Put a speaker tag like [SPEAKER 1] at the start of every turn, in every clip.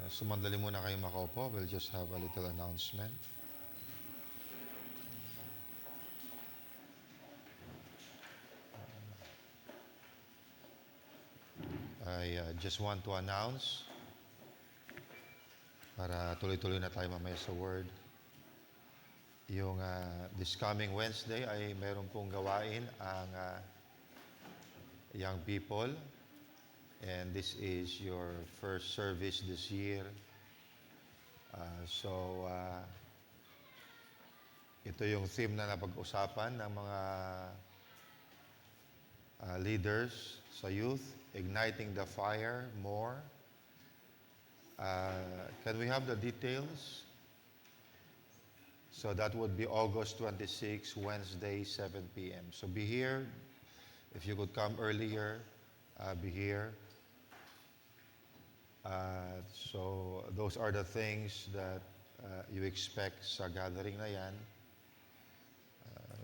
[SPEAKER 1] Sumandali muna kayo makaupo. We'll just have a little announcement. I just want to announce para tuloy-tuloy na tayo mamaya sa Word. Yung this coming Wednesday ay mayroon pong gawain ang young people. And this is your first service this year. So, ito yung theme na napag-usapan ng mga leaders sa youth, igniting the fire more. Can we have the details? So that would be August 26, Wednesday, 7 p.m. So be here. If you could come earlier, be here. So those are the things that you expect sa gathering na yan.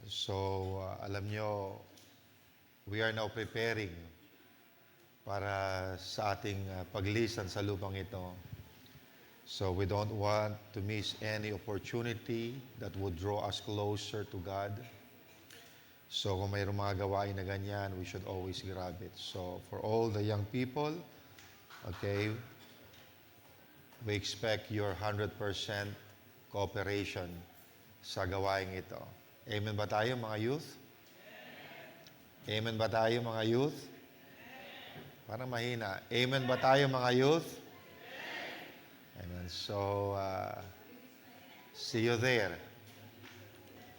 [SPEAKER 1] So alam nyo, we are now preparing para sa ating paglisan sa lupang ito. So we don't want to miss any opportunity that would draw us closer to God. So kung mayroong mga gawain na ganyan, we should always grab it. So for all the young people, okay, we expect your 100% cooperation sa gawain ito. Amen ba tayo mga youth? Amen ba tayo mga youth? Parang mahina. Amen ba tayo mga youth? Amen. So, see you there.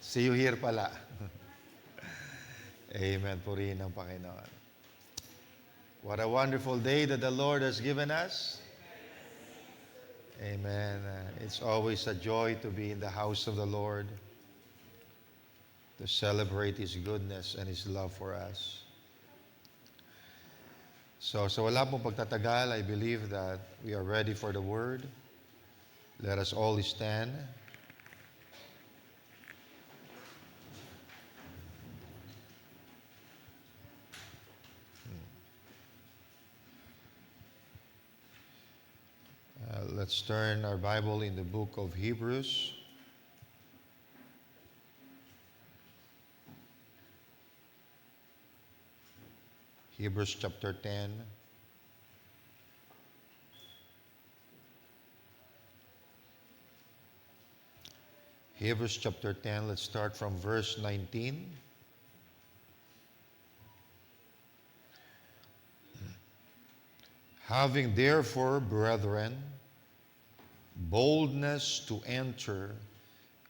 [SPEAKER 1] See you here pala. Amen. Purihin ang Panginoon. What a wonderful day that the Lord has given us. Amen. It's always a joy to be in the house of the Lord, to celebrate His goodness and His love for us. So wala pong pagtatagal, I believe that we are ready for the Word. Let us all stand. Let's turn our Bible in the book of Hebrews. Hebrews chapter 10. Hebrews chapter 10, let's start from verse 19. Having therefore, brethren, boldness to enter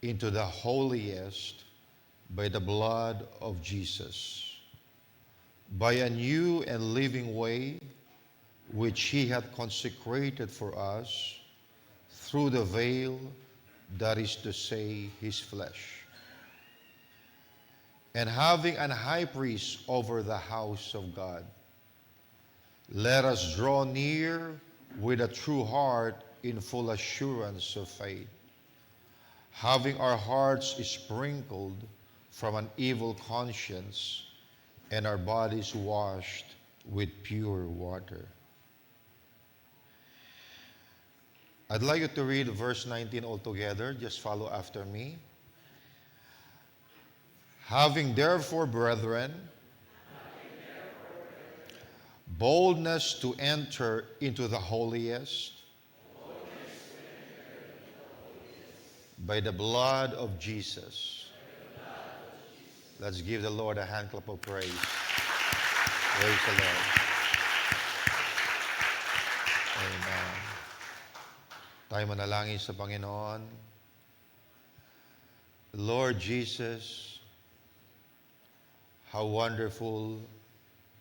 [SPEAKER 1] into the holiest by the blood of Jesus, by a new and living way which He hath consecrated for us through the veil, that is to say, His flesh. And having an high priest over the house of God, let us draw near with a true heart in full assurance of faith, having our hearts sprinkled from an evil conscience and our bodies washed with pure water. I'd like you to read verse 19 altogether. Just follow after me. Having therefore, brethren, boldness to enter into the holiest by the blood of Jesus. Let's give the Lord a hand clap of praise. Praise the Lord. Amen. Tayo manalangin sa Panginoon. Lord Jesus, how wonderful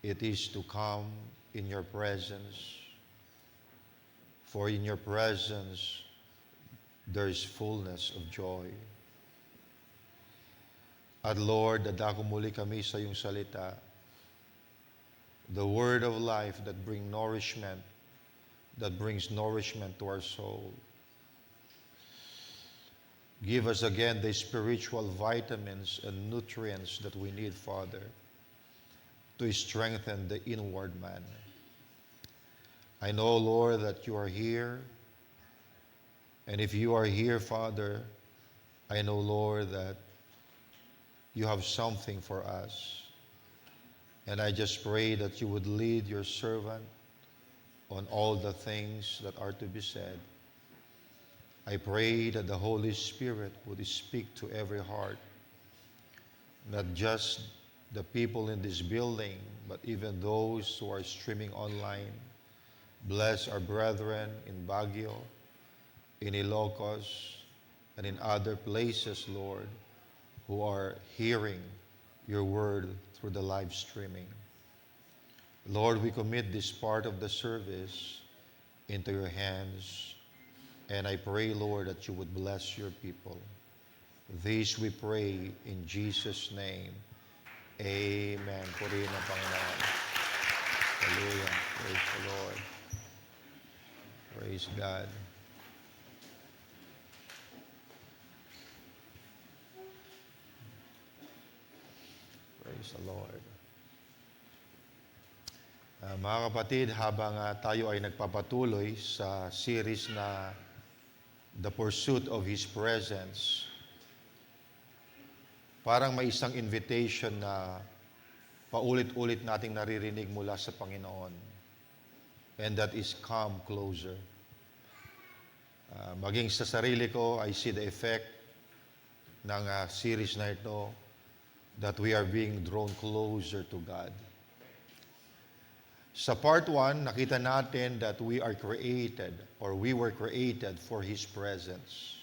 [SPEAKER 1] it is to come in your presence. For in your presence, there is fullness of joy. At Lord, dadako muli kami sa iyong salita, the word of life that brings nourishment to our soul. Give us again the spiritual vitamins and nutrients that we need, Father, to strengthen the inward man. I know, Lord, that you are here And if you are here, Father, I know, Lord, that you have something for us. And I just pray that you would lead your servant on all the things that are to be said. I pray that the Holy Spirit would speak to every heart, not just the people in this building, but even those who are streaming online. Bless our brethren in Baguio, in Ilocos, and in other places, Lord, who are hearing your word through the live streaming. Lord, we commit this part of the service into your hands, and I pray, Lord, that you would bless your people. This we pray in Jesus' name. Amen. Purihin ang Panginoon. Hallelujah. Praise the Lord. Praise God. Praise the Lord. Mga kapatid, habang tayo ay nagpapatuloy sa series na The Pursuit of His Presence, parang may isang invitation na paulit-ulit nating naririnig mula sa Panginoon. And that is, come closer. Maging sa sarili ko, I see the effect ng series na ito, that we are being drawn closer to God. Sa part 1, nakita natin that we are created, or we were created for His presence.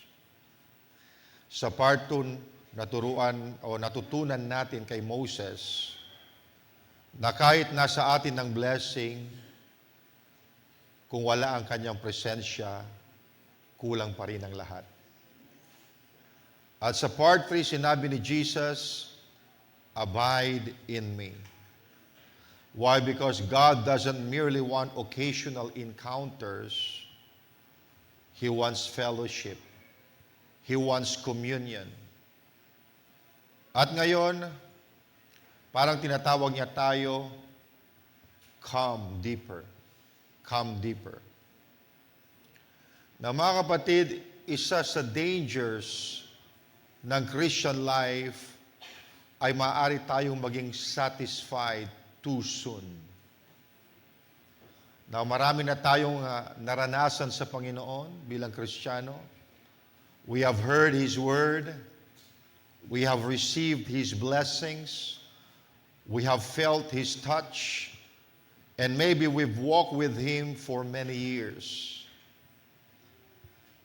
[SPEAKER 1] Sa part 2, natutunan natin kay Moses na kahit nasa atin ng blessing, kung wala ang kanyang presensya, kulang pa rin ang lahat. At sa part 3, sinabi ni Jesus, abide in me. Why? Because God doesn't merely want occasional encounters. He wants fellowship. He wants communion. At ngayon, parang tinatawag niya tayo, come deeper. Come deeper. Na mga kapatid, isa sa dangers ng Christian life ay maaari tayong maging satisfied too soon. Now, marami na tayong naranasan sa Panginoon bilang Kristiyano. We have heard His Word. We have received His blessings. We have felt His touch. And maybe we've walked with Him for many years.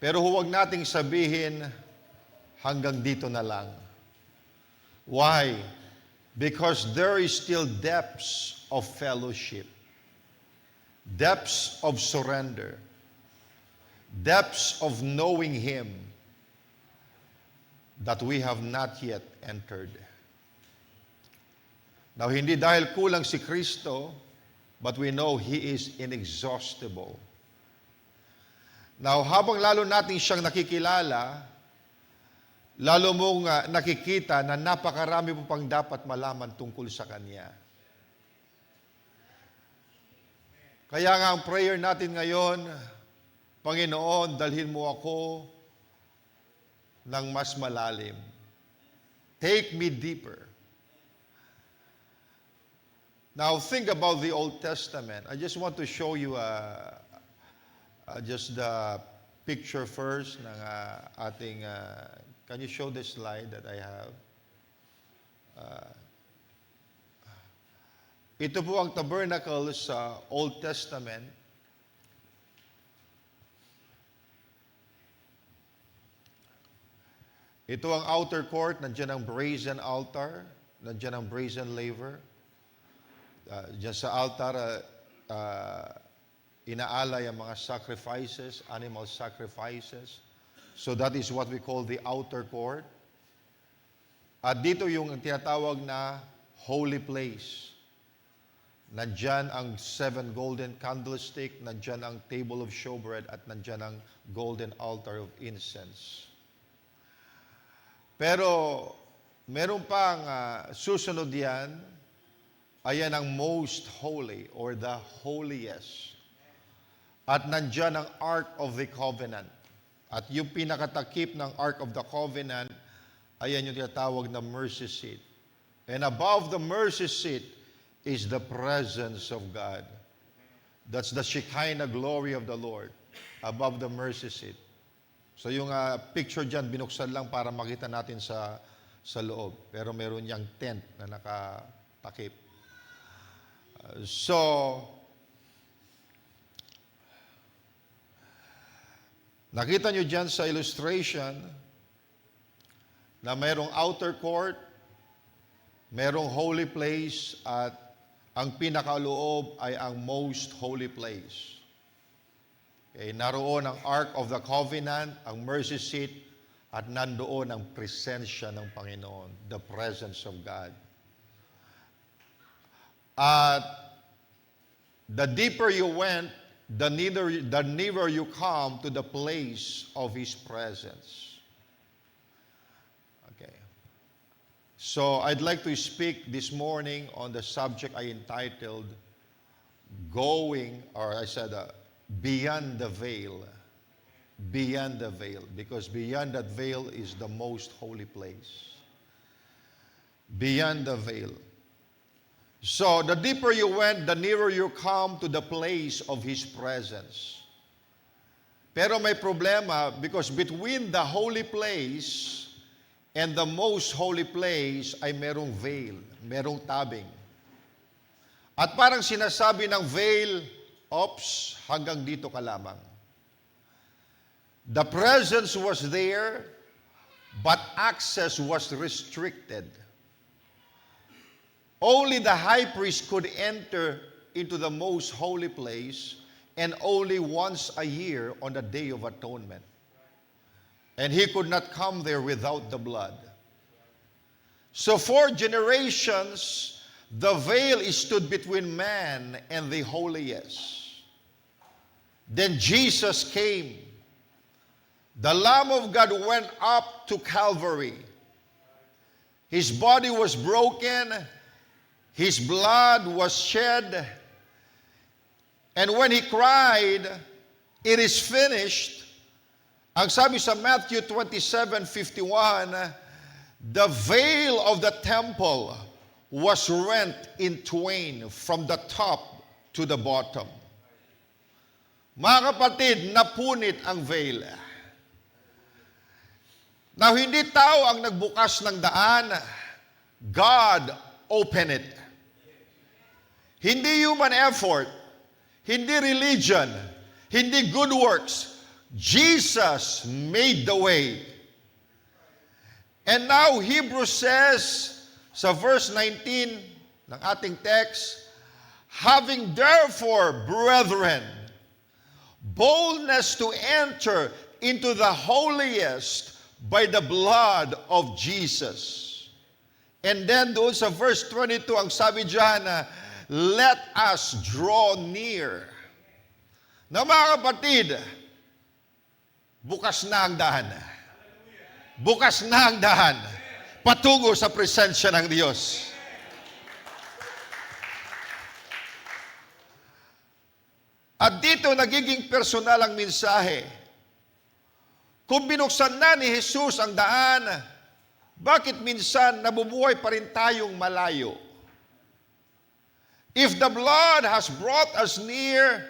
[SPEAKER 1] Pero huwag nating sabihin, hanggang dito na lang. Why? Because there is still depths of fellowship, depths of surrender, depths of knowing Him that we have not yet entered. Now, hindi dahil kulang si Kristo, but we know He is inexhaustible. Now, habang lalo natin siyang nakikilala, lalo mong nakikita na napakarami mo pang dapat malaman tungkol sa Kanya. Kaya nga ang prayer natin ngayon, Panginoon, dalhin mo ako ng mas malalim. Take me deeper. Now, think about the Old Testament. I just want to show you just the picture first ng ating... can you show this slide that I have? Ito po ang tabernacle sa Old Testament. Ito ang outer court, nandiyan ang brazen altar, nandiyan ang brazen laver. Diyan sa altar, inaalay ang mga sacrifices, animal sacrifices. So that is what we call the outer court. At dito yung tinatawag na holy place. Nandyan ang 7 golden candlestick, nandyan ang table of showbread, at nandyan ang golden altar of incense. Pero meron pang susunod yan, ayan ang most holy or the holiest. At nandyan ang Ark of the Covenant. At yung pinakatakip ng Ark of the Covenant, ayan yung tinatawag na mercy seat. And above the mercy seat is the presence of God. That's the Shekinah glory of the Lord above the mercy seat. So yung picture dyan, binuksan lang para makita natin sa loob. Pero meron niyang tent na nakatakip. Nakita nyo dyan sa illustration na mayroong outer court, mayroong holy place, at ang pinakaloob ay ang most holy place. Okay, naroon ang Ark of the Covenant, ang mercy seat, at nandoon ang presensya ng Panginoon, the presence of God. At the deeper you went, the nearer you come to the place of His presence. Okay. So I'd like to speak this morning on the subject I entitled Beyond the Veil. Beyond the veil, because beyond that veil is the most holy place. Beyond the veil. So, the deeper you went, the nearer you come to the place of His presence. Pero may problema because between the holy place and the most holy place ay merong veil, merong tabing. At parang sinasabi ng veil, ops, hanggang dito ka lamang. The presence was there, but access was restricted. Only the high priest could enter into the most holy place, and only once a year on the Day of Atonement. And he could not come there without the blood. So for generations, the veil stood between man and the holiest. Then Jesus came. The Lamb of God went up to Calvary. His body was broken. His blood was shed. And when He cried, "It is finished," ang sabi sa Matthew 27:51, the veil of the temple was rent in twain from the top to the bottom. Mga kapatid, napunit ang veil. Now, hindi tao ang nagbukas ng daan. God opened it. Hindi human effort, hindi religion, hindi good works. Jesus made the way. And now, Hebrews says, sa verse 19 ng ating text, having therefore, brethren, boldness to enter into the holiest by the blood of Jesus. And then doon sa verse 22, ang sabi dyan, let us draw near. Na mga kapatid, bukas na ang daan. Bukas na ang daan. Patungo sa presensya ng Diyos. At dito nagiging personal ang mensahe. Kung binuksan na ni Jesus ang daan, bakit minsan nabubuhay pa rin tayong malayo? If the blood has brought us near,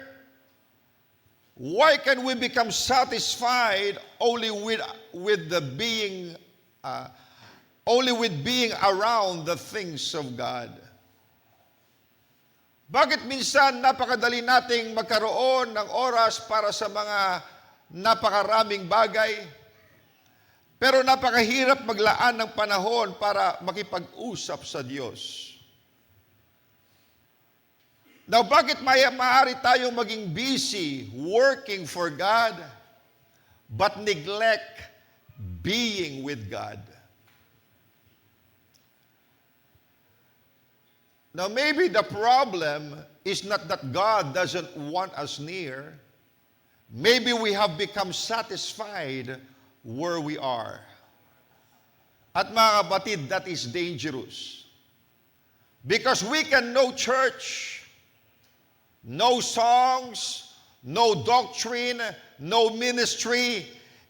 [SPEAKER 1] why can we become satisfied only with being around the things of God? Bakit minsan napakadali nating magkaroon ng oras para sa mga napakaraming bagay, pero napakahirap maglaan ng panahon para makipag-usap sa Diyos? Now, bakit maaari tayong maging busy working for God, but neglect being with God? Now, maybe the problem is not that God doesn't want us near. Maybe we have become satisfied where we are. At mga kapatid, that is dangerous. Because we can know church, no songs, no doctrine, no ministry,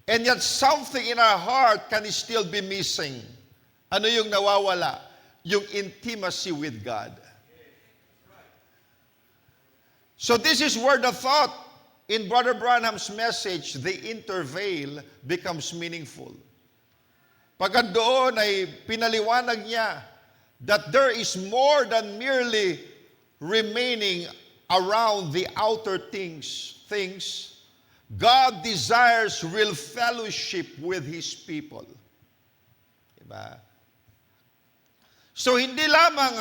[SPEAKER 1] And yet something in our heart can still be missing. Ano yung nawawala? Yung intimacy with God. So this is where the thought in Brother Branham's message, the interveil, becomes meaningful. Pagkat doon ay pinaliwanag niya that there is more than merely remaining around the outer things. God desires real fellowship with His people. Diba? So hindi lamang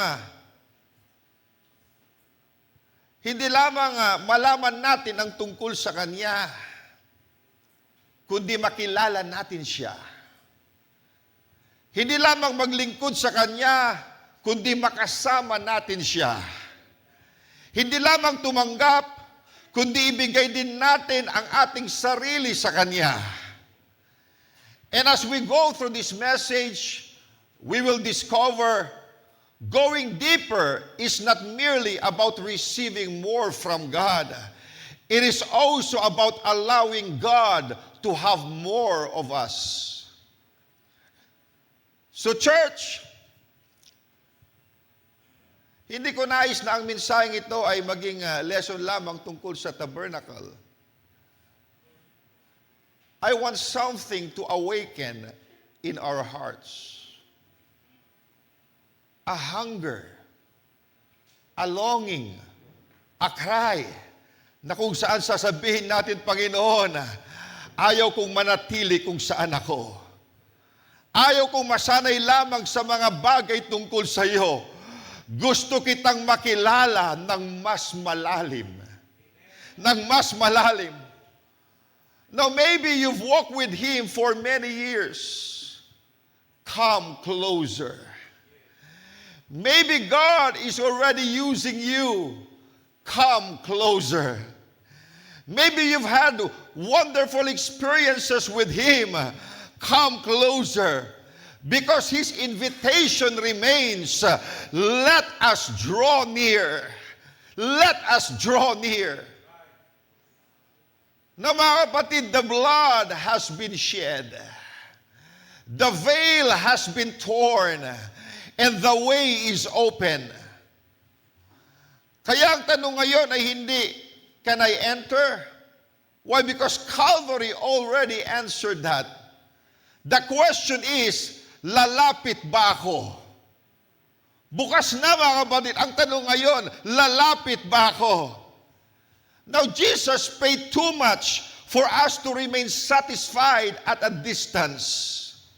[SPEAKER 1] malaman natin ang tungkol sa Kanya, kundi makilala natin Siya. Hindi lamang maglingkod sa Kanya, kundi makasama natin Siya. Hindi lamang tumanggap, kundi ibigay din natin ang ating sarili sa Kanya. And as we go through this message, we will discover going deeper is not merely about receiving more from God. It is also about allowing God to have more of us. So church, hindi ko nais na ang mensaheng ito ay maging lesson lamang tungkol sa tabernacle. I want something to awaken in our hearts. A hunger, a longing, a cry, na kung saan sasabihin natin, Panginoon, ayaw kong manatili kung saan ako. Ayaw kong masanay lamang sa mga bagay tungkol sa iyo. Gusto kitang makilala ng mas malalim. Ng mas malalim. Now, maybe you've walked with Him for many years. Come closer. Maybe God is already using you. Come closer. Maybe you've had wonderful experiences with Him. Come closer. Because His invitation remains, let us draw near. Let us draw near. Na mga kapatid, the blood has been shed. The veil has been torn. And the way is open. Kaya ang tanong ngayon ay hindi, can I enter? Why? Because Calvary already answered that. The question is, lalapit ba ako? Bukas na mga kapatid, ang tanong ngayon, lalapit ba ako? Now, Jesus paid too much for us to remain satisfied at a distance.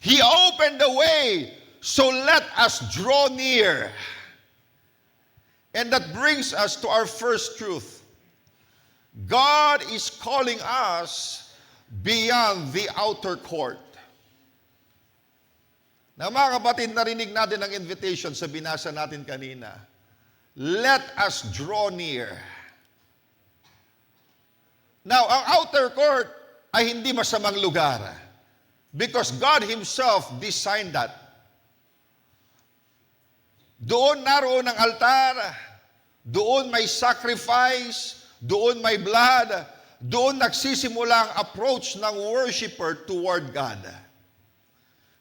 [SPEAKER 1] He opened the way, so let us draw near. And that brings us to our first truth. God is calling us beyond the outer court. Na mga kapatid, narinig natin ang invitation sa binasa natin kanina. Let us draw near. Now, ang outer court ay hindi masamang lugar. Because God Himself designed that. Doon naroon ang altar, doon may sacrifice, doon may blood, doon nagsisimula ang approach ng worshiper toward God.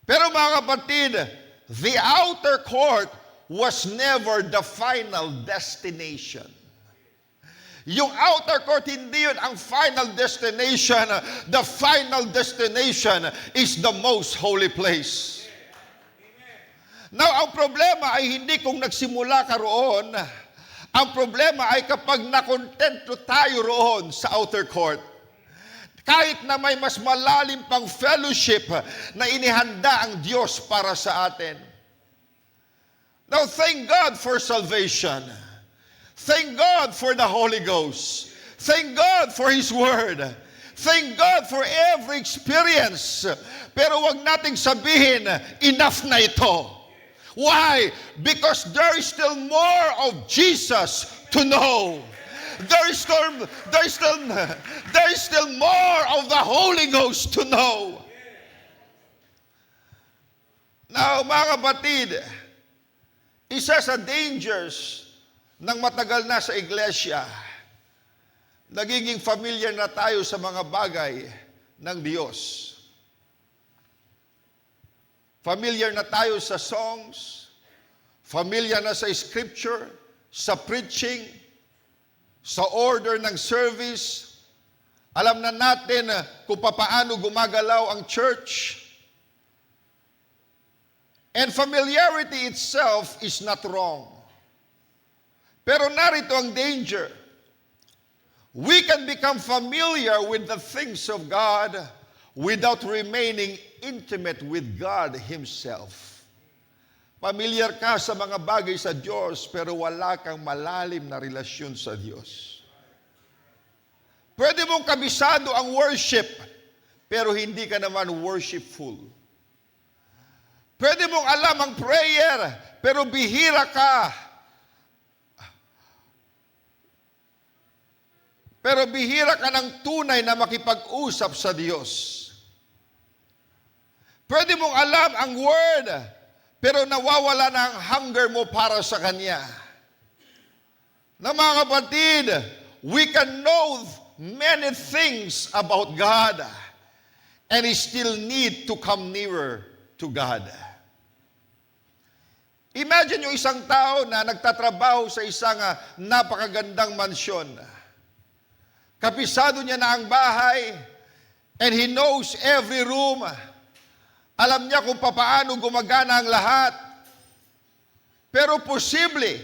[SPEAKER 1] Pero mga kapatid, the outer court was never the final destination. Yung outer court, hindi yun ang final destination. The final destination is the most holy place. Now, ang problema ay hindi kung nagsimula ka roon. Ang problema ay kapag nakontento tayo roon sa outer court. Kahit na may mas malalim pang fellowship na inihanda ang Diyos para sa atin. Now, thank God for salvation. Thank God for the Holy Ghost. Thank God for His Word. Thank God for every experience. Pero wag nating sabihin, enough na ito. Why? Because there is still more of Jesus to know. There is still more of the Holy Ghost to know. Now, mga kapatid, isa sa dangers ng matagal na sa iglesia, nagiging familiar na tayo sa mga bagay ng Diyos. Familiar na tayo sa songs, familiar na sa scripture, sa preaching, sa order ng service. Alam na natin kung paano gumagalaw ang church. And familiarity itself is not wrong. Pero narito ang danger. We can become familiar with the things of God without remaining intimate with God Himself. Familiar ka sa mga bagay sa Diyos, pero wala kang malalim na relasyon sa Diyos. Pwede mong kabisado ang worship, pero hindi ka naman worshipful. Pwede mong alam ang prayer, pero bihira ka. Pero bihira ka ng tunay na makipag-usap sa Diyos. Pwede mong alam ang Word, pero nawawala na ang hunger mo para sa Kanya. Na mga kapatid, we can know many things about God and still need to come nearer to God. Imagine yung isang tao na nagtatrabaho sa isang napakagandang mansyon. Kapisado niya na ang bahay and he knows every room. Alam niya kung paano gumagana ang lahat. Pero posible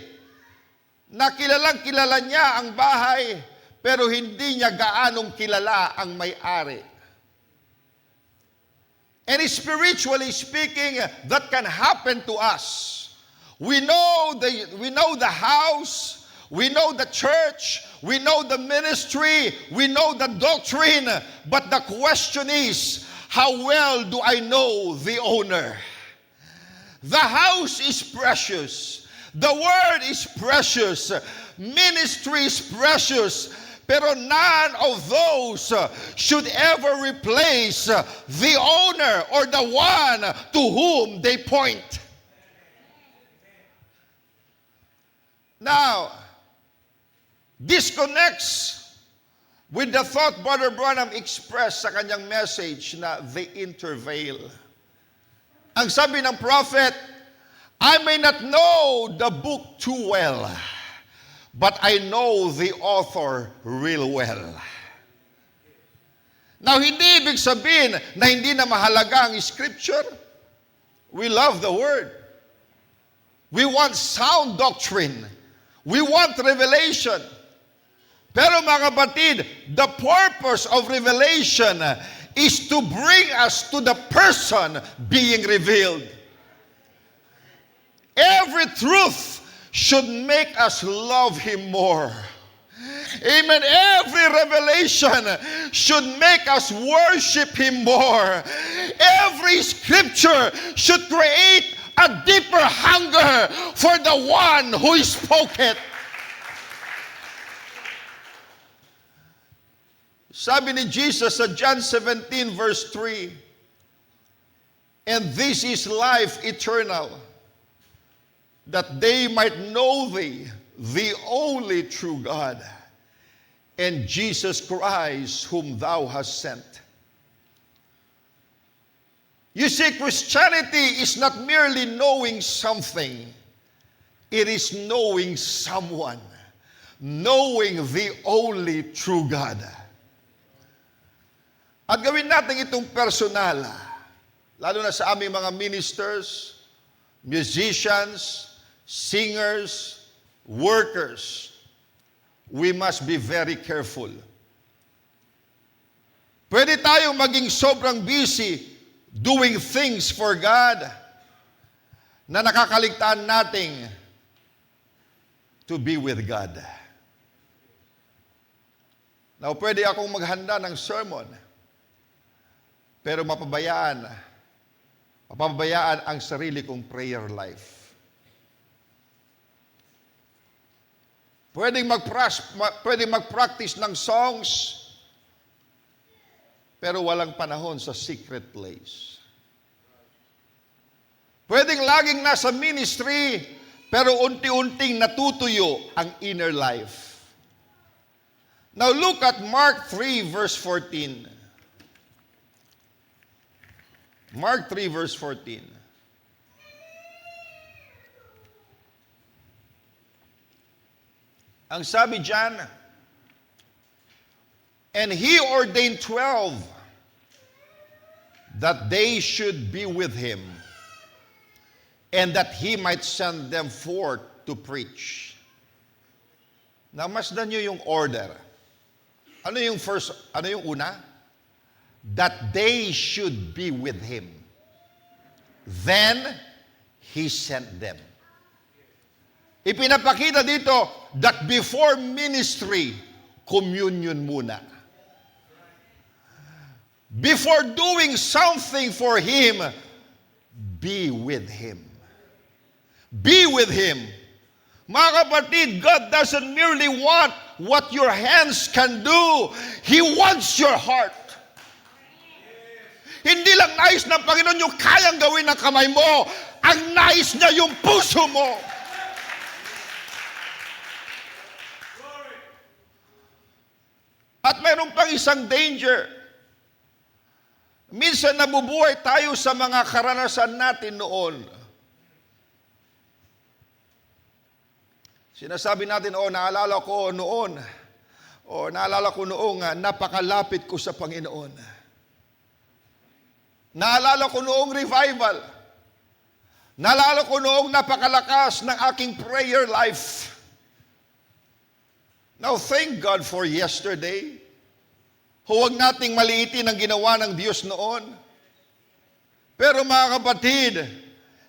[SPEAKER 1] na kilalang-kilala niya ang bahay pero hindi niya gaanong kilala ang may-ari. And spiritually speaking, that can happen to us. We know the house, we know the church, we know the ministry, we know the doctrine, but the question is, how well do I know the owner? The house is precious. The word is precious. Ministry is precious. Pero none of those should ever replace the owner or the one to whom they point. Now, this connects with the thought Brother Branham expressed sa kanyang message na the intervale. Ang sabi ng prophet, I may not know the book too well, but I know the author real well. Now, hindi ibig sabihin na hindi na mahalaga ang scripture. We love the word. We want sound doctrine. We want revelation. Pero mga kapatid, the purpose of revelation is to bring us to the person being revealed. Every truth should make us love Him more. Amen. Every revelation should make us worship Him more. Every scripture should create a deeper hunger for the one who spoke it. Sabi ni Jesus sa John 17 verse 3, and this is life eternal, that they might know Thee, the only true God, and Jesus Christ whom Thou hast sent. You see, Christianity is not merely knowing something. It is knowing someone. Knowing the only true God. At gawin natin itong personal, lalo na sa aming mga ministers, musicians, singers, workers. We must be very careful. Pwede tayong maging sobrang busy doing things for God na nakakaligtaan nating to be with God. Now, pwede akong maghanda ng sermon, pero mapabayaan ang sarili kong prayer life. Pwedeng mag-practice ng songs, pero walang panahon sa secret place. Pwedeng laging nasa ministry, pero unti-unting natutuyo ang inner life. Now look at Mark 3 verse 14. Mark 3 verse 14. Ang sabi diyan, and he ordained 12 that they should be with him and that he might send them forth to preach. Namasdan niyo yung order. Ano yung una? That they should be with him. Then, he sent them. Ipinapakita dito that before ministry, communion muna. Before doing something for him, be with him. Be with him. Mga kapatid, God doesn't merely want what your hands can do. He wants your heart. Hindi lang nais ng Panginoon yung kayang gawin ng kamay mo. Ang nais niya yung puso mo. At mayroon pang isang danger. Minsan nabubuhay tayo sa mga karanasan natin noon. Sinasabi natin, naalala ko noong napakalapit ko sa Panginoon. Naalala ko noong revival. Naalala ko noong napakalakas ng aking prayer life. Now, thank God for yesterday. Huwag nating maliitin ang ginawa ng Diyos noon. Pero mga kapatid,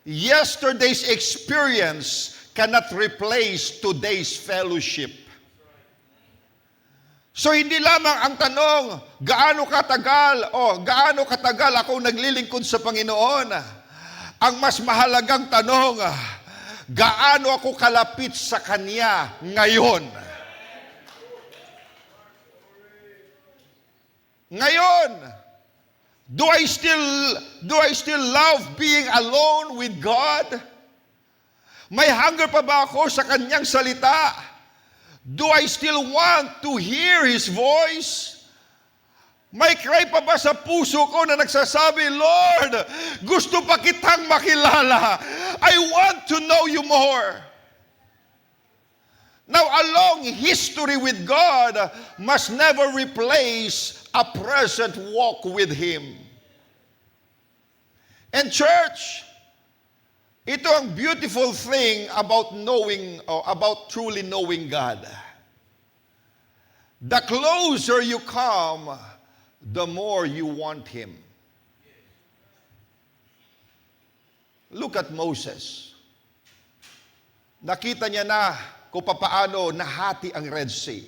[SPEAKER 1] yesterday's experience cannot replace today's fellowship. So hindi lamang ang tanong, gaano katagal ako naglilingkod sa Panginoon? Ang mas mahalagang tanong, gaano ako kalapit sa Kanya ngayon? Ngayon, do I still love being alone with God? May hunger pa ba ako sa Kanyang salita? Do I still want to hear His voice? May cry pa ba sa puso ko na nagsasabi, Lord, gusto pa kitang makilala. I want to know you more. Now, a long history with God must never replace a present walk with Him. And church, ito ang beautiful thing about truly knowing God. The closer you come, the more you want Him. Look at Moses. Nakita niya na kung paano nahati ang Red Sea.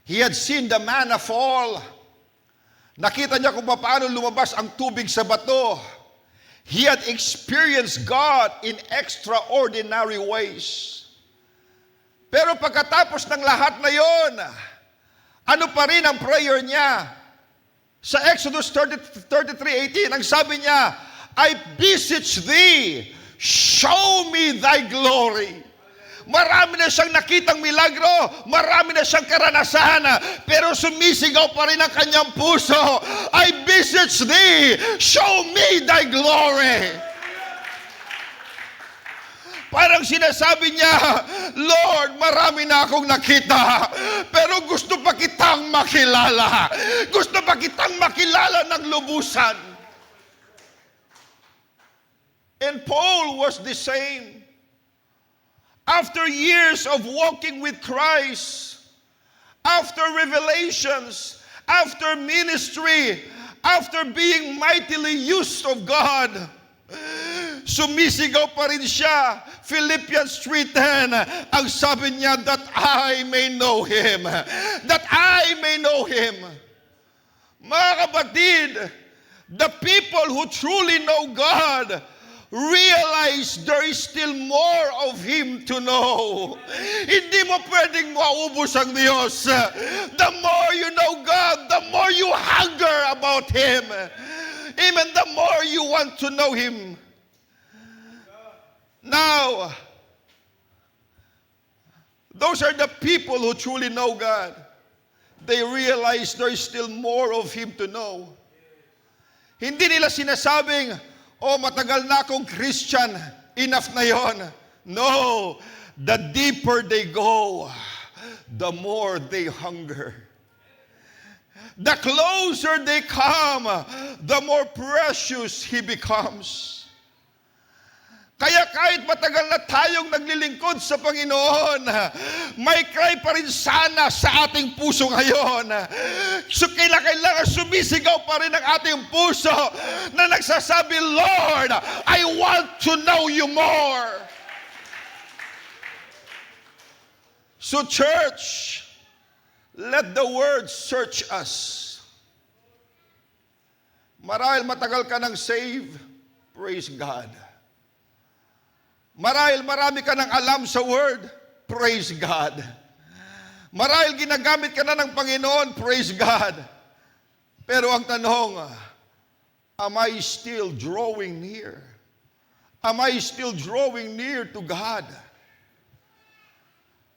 [SPEAKER 1] He had seen the manna fall. Nakita niya kung paano lumabas ang tubig sa bato. He had experienced God in extraordinary ways. Pero pagkatapos ng lahat na yon, ano pa rin ang prayer niya? Sa Exodus 33:18, ang sabi niya, I beseech thee, show me thy glory. Marami na siyang nakitang milagro, marami na siyang karanasan, pero sumisigaw pa rin ang kanyang puso, I beseech thee, show me thy glory. Parang sinasabi niya, Lord, marami na akong nakita, pero gusto pa kitang makilala. Gusto pa kitang makilala ng lubusan. And Paul was the same. After years of walking with Christ, after revelations, after ministry, after being mightily used of God, sumisigaw pa rin siya. Philippians 3:10, ang sabi niya, that I may know Him. That I may know Him. Mga kapatid, the people who truly know God realize there is still more of Him to know. Hindi mo pwedeng maubos ang Diyos. The more you know God, the more you hunger about Him. Even the more you want to know Him. Now, those are the people who truly know God. They realize there is still more of Him to know. Hindi nila sinasabing, oh, matagal na akong Christian, enough na yon. No, the deeper they go, the more they hunger. The closer they come, the more precious He becomes. Kaya kahit matagal na tayong naglilingkod sa Panginoon, may cry pa rin sana sa ating puso ngayon. So kailangan sumisigaw pa rin ang ating puso na nagsasabi, Lord, I want to know you more. So church, let the word search us. Marahil matagal ka nang save, praise God. Marahil marami ka nang alam sa word, praise God. Marahil ginagamit ka na ng Panginoon, praise God. Pero ang tanong, am I still drawing near? Am I still drawing near to God?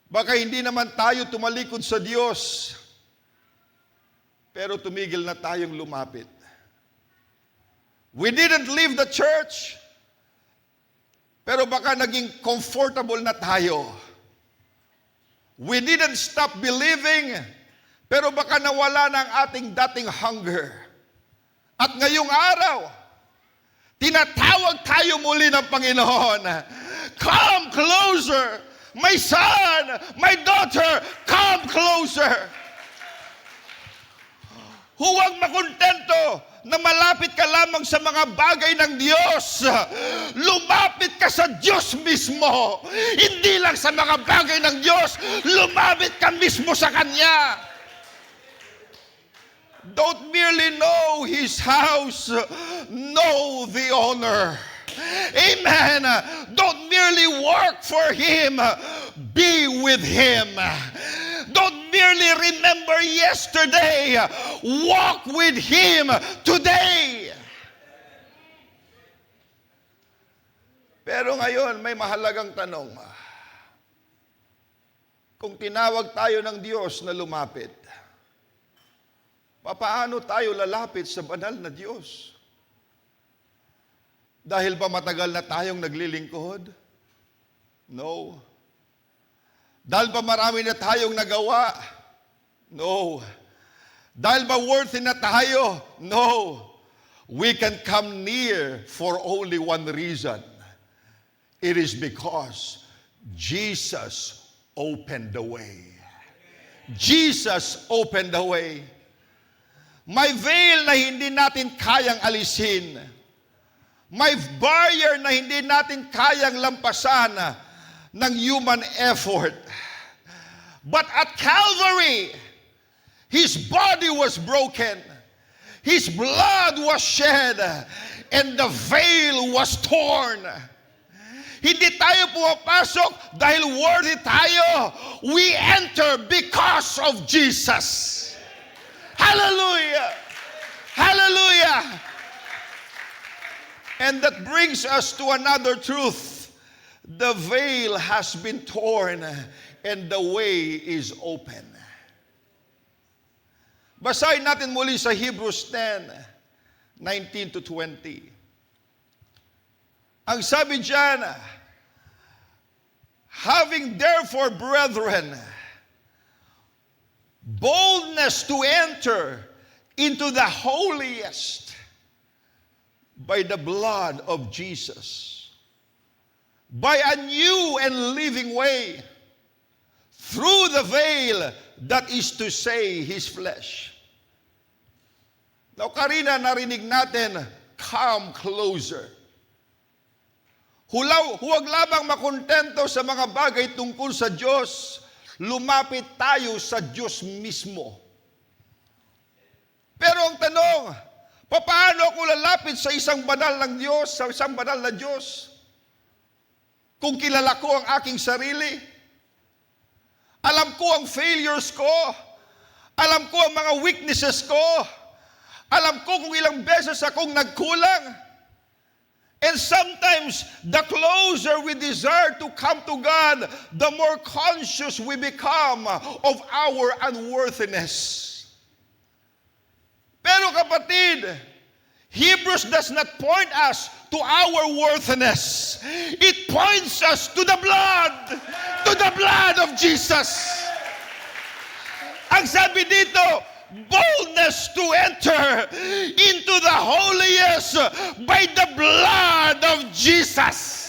[SPEAKER 1] Baka hindi naman tayo tumalikod sa Diyos, pero tumigil na tayong lumapit. We didn't leave the church, pero baka naging comfortable na tayo. We didn't stop believing, pero baka nawala na ang ating dating hunger. At ngayong araw, tinatawag tayo muli ng Panginoon. Come closer, my son, my daughter, come closer. Huwag makontento na malapit ka lamang sa mga bagay ng Diyos. Lumapit ka sa Diyos mismo. Hindi lang sa mga bagay ng Diyos, lumapit ka mismo sa Kanya. Don't merely know His house, know the owner. Amen. Don't merely work for Him, be with Him. Don't merely remember yesterday, walk with Him today. Pero ngayon, may mahalagang tanong. Kung tinawag tayo ng Diyos na lumapit, papaano tayo lalapit sa banal na Diyos? Dahil ba matagal na tayong naglilingkod? No. Dahil ba marami na tayong nagawa? No. Dahil ba worthy na tayo? No. We can come near for only one reason. It is because Jesus opened the way. Jesus opened the way. May veil na hindi natin kayang alisin. May barrier na hindi natin kayang lampasan ng human effort. But at Calvary, His body was broken, His blood was shed, and the veil was torn. Hindi tayo pumapasok dahil worthy tayo. We enter because of Jesus. Hallelujah! Hallelujah! And that brings us to another truth. The veil has been torn and the way is open. Basahin natin muli sa Hebrews 10:19 to 20. Ang sabi diyan, having therefore, brethren, boldness to enter into the holiest by the blood of Jesus, by a new and living way, through the veil, that is to say, His flesh. Now, karina narinig natin, come closer. Huwag lamang makontento sa mga bagay tungkol sa Diyos, lumapit tayo sa Diyos mismo. Pero ang tanong, paano ako lalapit sa isang banal ng Diyos, sa isang banal na Diyos? Kung kilala ko ang aking sarili, alam ko ang failures ko, alam ko ang mga weaknesses ko, alam ko kung ilang beses akong nagkulang. And sometimes, the closer we desire to come to God, the more conscious we become of our unworthiness. Pero kapatid, Hebrews does not point us to our worthiness. It points us to the blood of Jesus. Ang sabi dito, boldness to enter into the holiest by the blood of Jesus.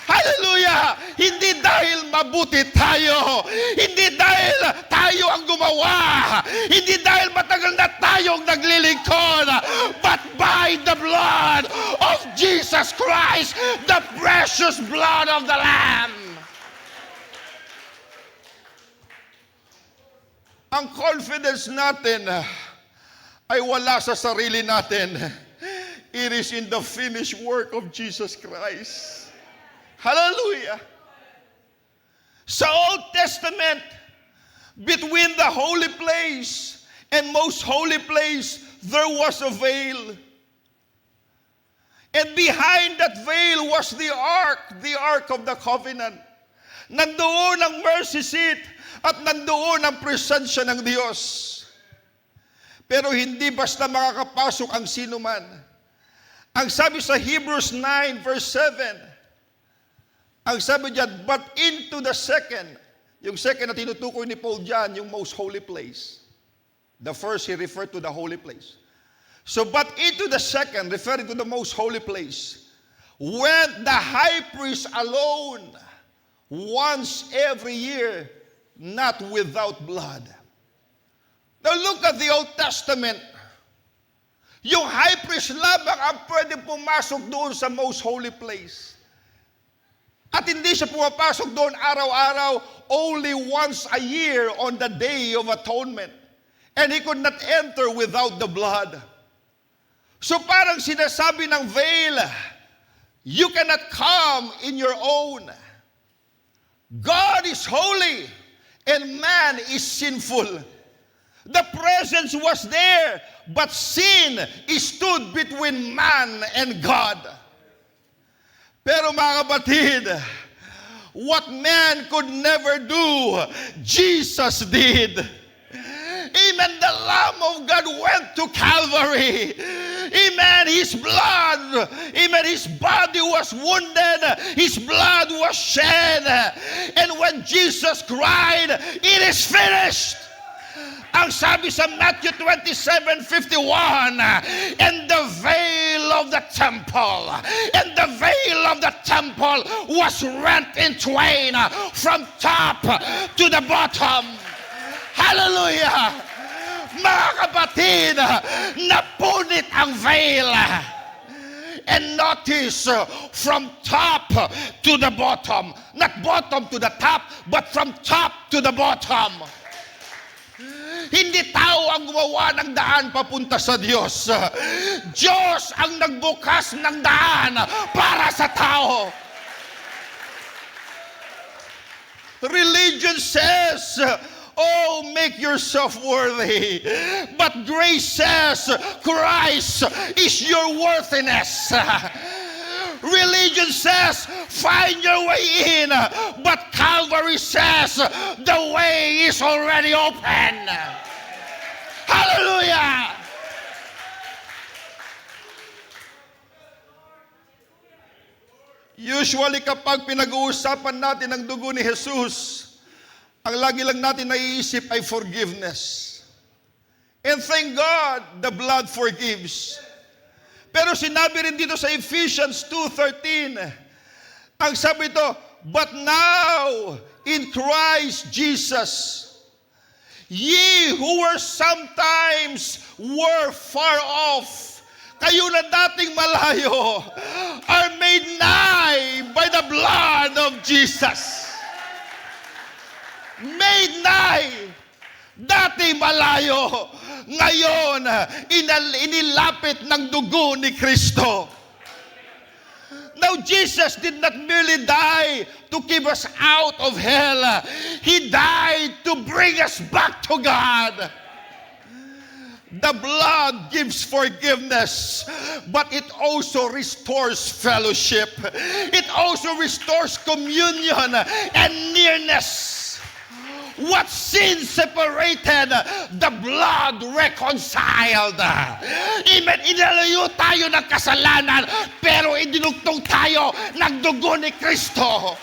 [SPEAKER 1] Hallelujah! Hindi dahil mabuti tayo, hindi dahil tayo ang gumawa, hindi dahil matagal na tayong naglilingkod, but by the blood of Jesus Christ, the precious blood of the Lamb. Ang confidence natin ay wala sa sarili natin. It is in the finished work of Jesus Christ. Hallelujah! Sa Old Testament, between the holy place and most holy place, there was a veil. And behind that veil was the Ark of the Covenant. Nandoon ang mercy seat at nandoon ang presensya ng Diyos. Pero hindi basta makakapasok ang sinuman. Ang sabi sa Hebrews 9 verse 7, ang sabi diyan, but into the second, yung second na tinutukoy ni Paul diyan, yung most holy place. The first, he referred to the holy place. So, but into the second, referring to the most holy place, went the high priest alone, once every year, not without blood. Now look at the Old Testament. Yung high priest lamang ang pwede pumasok doon sa most holy place. At hindi siya pumapasok doon araw-araw, only once a year on the Day of Atonement. And he could not enter without the blood. So parang sinasabi ng veil, you cannot come in your own. God is holy and man is sinful. The presence was there, but sin stood between man and God. Pero mga kapatid, what man could never do, Jesus did. Amen. The Lamb of God went to Calvary. Amen. His blood, amen, his body was wounded, his blood was shed. And when Jesus cried, it is finished. Ang sabi sa Matthew 27:51, and the veil of the temple was rent in twain from top to the bottom. Hallelujah! Mga kapatid, napunit ang veil. And notice, from top to the bottom. Not bottom to the top, but from top to the bottom. Hindi tao ang gumawa ng daan papunta sa Diyos. Diyos ang nagbukas ng daan para sa tao. Religion says, oh, make yourself worthy. But grace says, Christ is your worthiness. Religion says, find your way in. But Calvary says, the way is already open. Hallelujah! Usually kapag pinag-uusapan natin ang dugo ni Jesus, ang lagi lang natin naiisip ay forgiveness. And thank God, the blood forgives. Pero sinabi rin dito sa Ephesians 2:13, ang sabi ito, but now in Christ Jesus, ye who were sometimes were far off, kayo na dating malayo, are made nigh by the blood of Jesus. Made nigh. Dati malayo, ngayon inilapit ng dugo ni Kristo. Now Jesus did not merely die to keep us out of hell. He died to bring us back to God. The blood gives forgiveness, but it also restores fellowship. It also restores communion and nearness. What sin separated, the blood reconciled. Amen. Inalayo tayo ng kasalanan, pero idinugtong tayo ng dugo ni Kristo.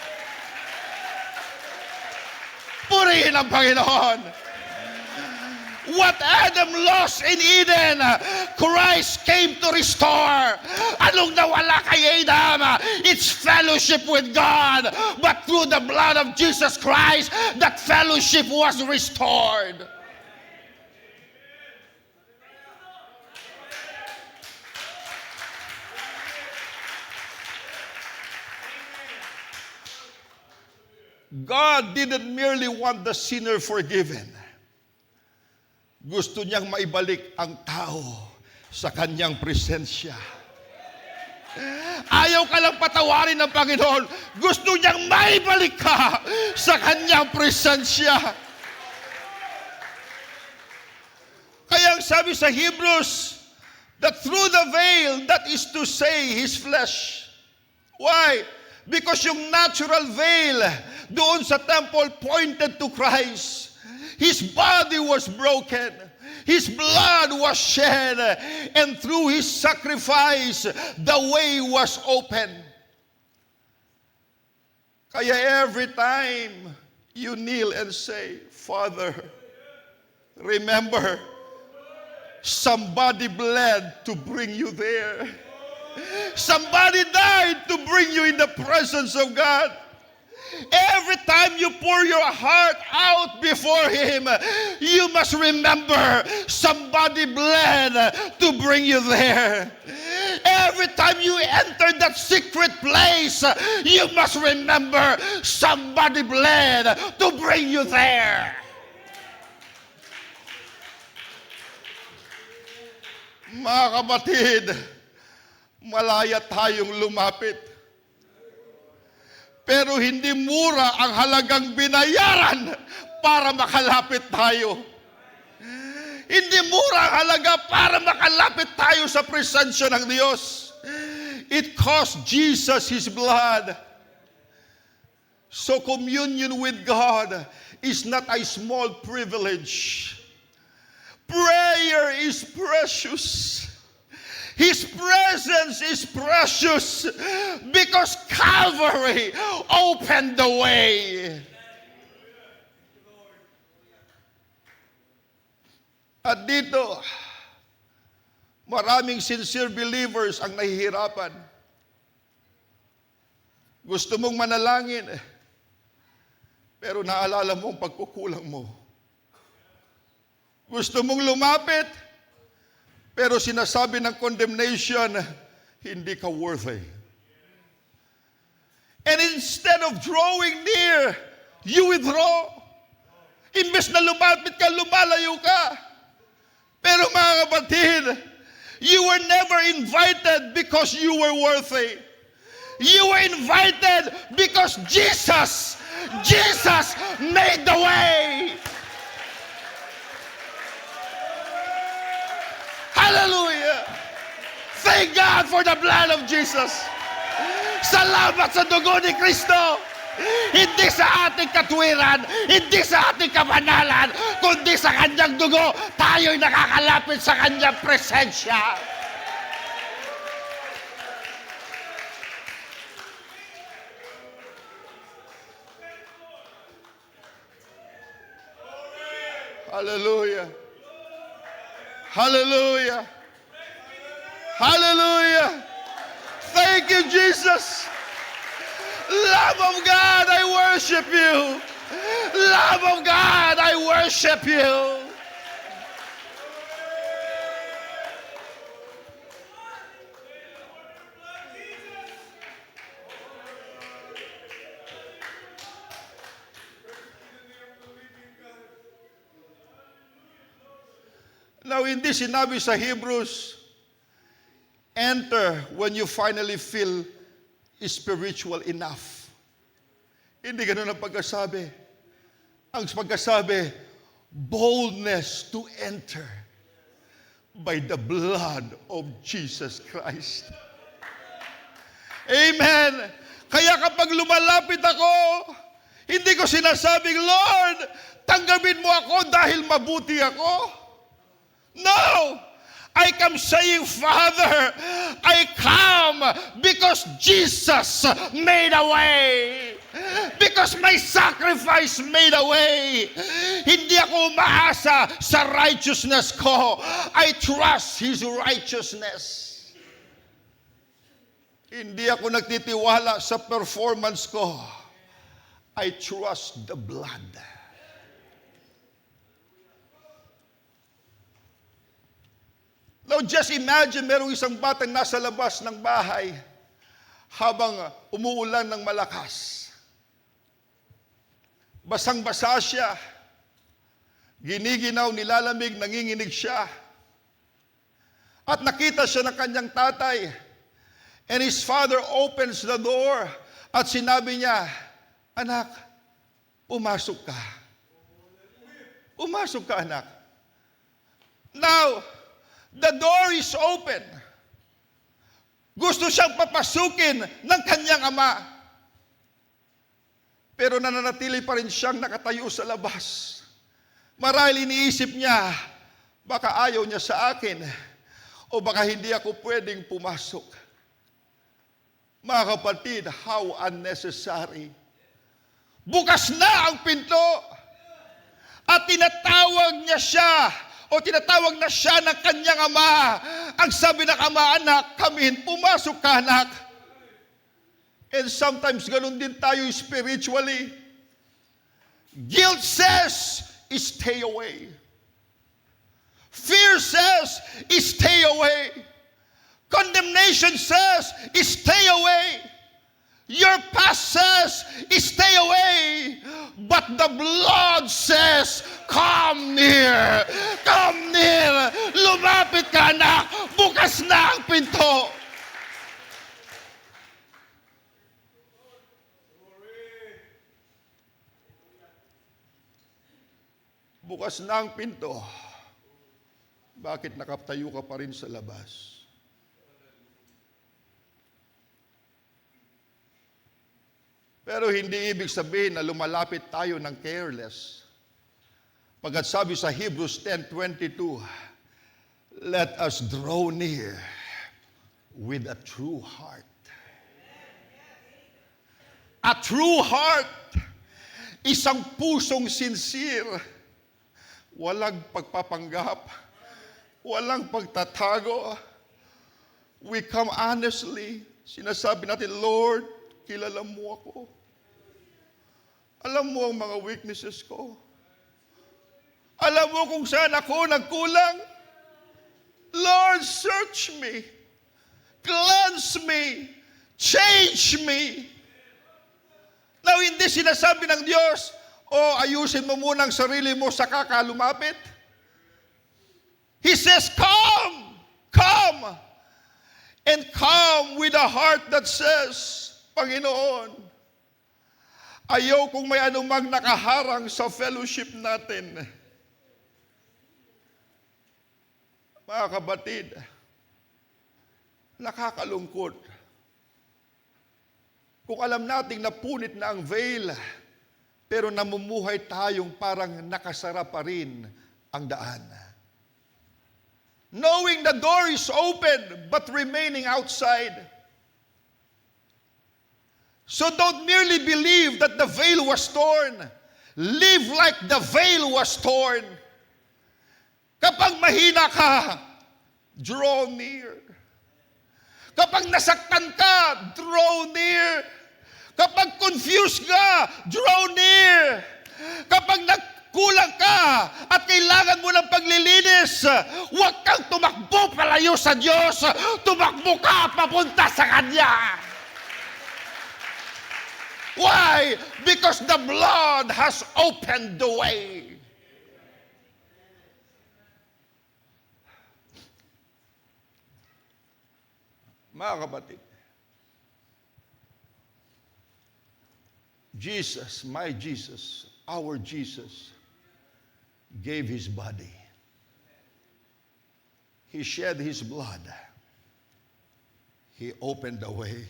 [SPEAKER 1] Purihin ang Panginoon. What Adam lost in Eden, Christ came to restore. Anong nawala kay Adam? It's fellowship with God. But through the blood of Jesus Christ, that fellowship was restored. God didn't merely want the sinner forgiven. Gusto niyang maibalik ang tao sa kanyang presensya. Ayaw ka lang patawarin ng Panginoon. Gusto niyang maibalik ka sa kanyang presensya. Kaya ang sabi sa Hebrews, that through the veil, that is to say, His flesh. Why? Because yung natural veil doon sa temple pointed to Christ. His body was broken. His blood was shed. And through His sacrifice, the way was open. Kaya every time you kneel and say, Father, remember, somebody bled to bring you there. Somebody died to bring you in the presence of God. Every time you pour your heart out before Him, you must remember somebody bled to bring you there. Every time you enter that secret place, you must remember somebody bled to bring you there. Mga kapatid, malaya tayong lumapit. Pero hindi mura ang halagang binayaran para makalapit tayo. Hindi mura ang halaga para makalapit tayo sa presensya ng Diyos. It cost Jesus His blood. So communion with God is not a small privilege. Prayer is precious. His presence is precious because Calvary opened the way. At dito, maraming sincere believers ang nahihirapan. Gusto mong manalangin, pero naalala mo ang pagkukulang mo. Gusto mong lumapit, pero sinasabi ng condemnation, hindi ka worthy. And instead of drawing near, you withdraw. Imbes na lumapit ka, lumalayo ka. Pero mga kapatid, you were never invited because you were worthy. You were invited because Jesus made the way. Hallelujah! Thank God for the blood of Jesus. Salamat sa dugo ni Kristo. Hindi sa ating katwiran, hindi sa ating kabanalan, kundi sa Kanyang dugo, tayo'y nakakalapit sa Kanyang presensya. Hallelujah! Hallelujah! Hallelujah! Thank you, Jesus! Love of God, I worship you! Love of God, I worship you! Now, hindi sinabi sa Hebrews, enter when you finally feel spiritual enough. Hindi ganun ang pagkasabi. Ang pagkasabi, boldness to enter by the blood of Jesus Christ. Amen. Kaya kapag lumalapit ako, Hindi ko sinasabing, Lord, tanggapin mo ako dahil mabuti ako. No! I come saying, Father, I come because Jesus made a way. Because my sacrifice made a way. Hindi ako umaasa sa righteousness ko. I trust His righteousness. Hindi ako nagtitiwala sa performance ko. I trust the blood. Now just imagine merong isang batang nasa labas ng bahay habang umuulan ng malakas. Basang-basa siya. Giniginaw, nilalamig, nanginginig siya. At nakita siya ng kanyang tatay. And his father opens the door at sinabi niya, anak, pumasok ka. Pumasok ka, anak. Now, the door is open. Gusto siyang papasukin ng kanyang ama. Pero nananatili pa rin siyang nakatayo sa labas. Marahil iniisip niya, baka ayaw niya sa akin o baka hindi ako pwedeng pumasok. Mga kapatid, how unnecessary. Bukas na ang pinto at tinatawag niya siya o tinatawag na siya ng kanyang ama. Ang sabi ng ama, anak, come in, pumasok ka, anak. And sometimes ganun din tayo spiritually. Guilt says, stay away. Fear says, stay away. Condemnation says, stay away. Your past says, stay away. But the blood says, come near. Come near. Lumapit ka na. Bukas na ang pinto. Bukas na ang pinto. Bakit nakatayo ka pa rin sa labas? Pero hindi ibig sabihin na lumalapit tayo ng careless. Pagkat sabi sa Hebrews 10:22, let us draw near with a true heart. A true heart, isang pusong sincere, walang pagpapanggap, walang pagtatago. We come honestly, sinasabi natin, Lord, kilala mo ako. Alam mo ang mga weaknesses ko. Alam mo kung saan ako nagkulang. Lord, search me. Cleanse me. Change me. Now, hindi sinasabi ng Diyos, ayusin mo muna ang sarili mo saka ka lumapit. He says, come. Come. And come with a heart that says, Panginoon, ayaw kung may anumang nakaharang sa fellowship natin. Mga kabatid, nakakalungkot. Kung alam nating napunit na ang veil, pero namumuhay tayong parang nakasara pa rin ang daan. Knowing the door is open, but remaining outside. So don't merely believe that the veil was torn. Live like the veil was torn. Kapag mahina ka, draw near. Kapag nasaktan ka, draw near. Kapag confused ka, draw near. Kapag nagkulang ka at kailangan mo ng paglilinis, huwag kang tumakbo palayo sa Diyos. Tumakbo ka papunta sa Kanya. Why? Because the blood has opened the way. Mga kapatid, Jesus, my Jesus, our Jesus, gave His body. He shed His blood. He opened the way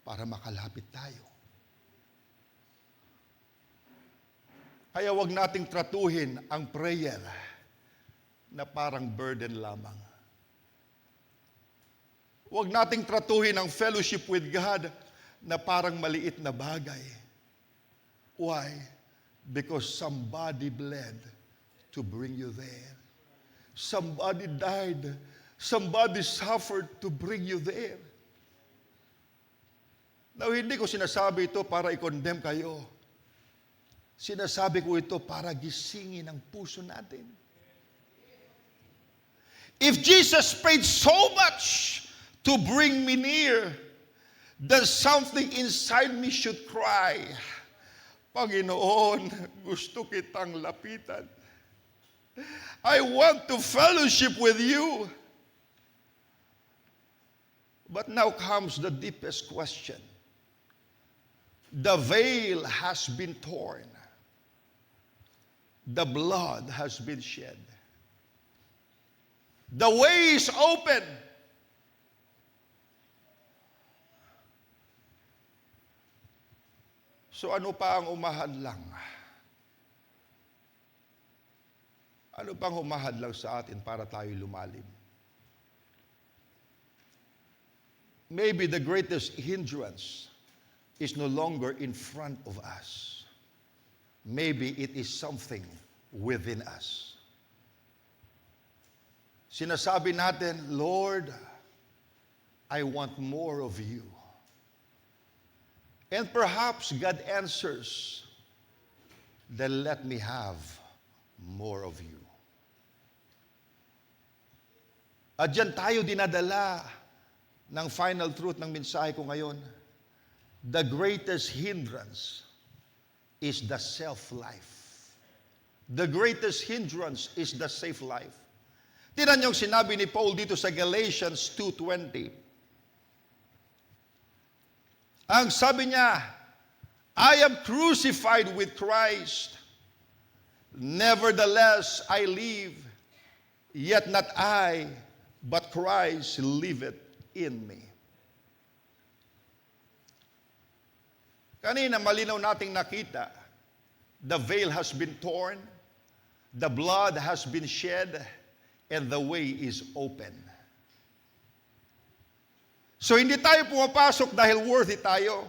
[SPEAKER 1] para makalapit tayo.
[SPEAKER 2] Kaya wag nating tratuhin ang prayer na parang burden lamang. Wag nating tratuhin ang fellowship with God na parang maliit na bagay. Why? Because somebody bled to bring you there. Somebody died. Somebody suffered to bring you there. Now, hindi ko sinasabi ito para i-condemn kayo. Sinasabi ko ito para gisingin ang puso natin. If Jesus paid so much to bring me near, then something inside me should cry, Panginoon, gusto kitang lapitan. I want to fellowship with you. But now comes the deepest question. The veil has been torn. The blood has been shed. The way is open. So ano pa ang umahadlang? Ano pang humahadlang sa atin para tayo lumalim? Maybe the greatest hindrance is no longer in front of us. Maybe it is something within us. Sinasabi natin, Lord, I want more of you. And perhaps God answers, then let me have more of you. At dyan tayo dinadala ng final truth ng mensahe ko ngayon. The greatest hindrance is the self-life. The greatest hindrance is the self-life. Tingnan niyo ang sinabi ni Paul dito sa Galatians 2:20. Ang sabi niya, I am crucified with Christ. Nevertheless, I live, yet not I, but Christ liveth in me. Kanina malinaw nating nakita, the veil has been torn, the blood has been shed, and the way is open. So hindi tayo pumapasok dahil worthy tayo.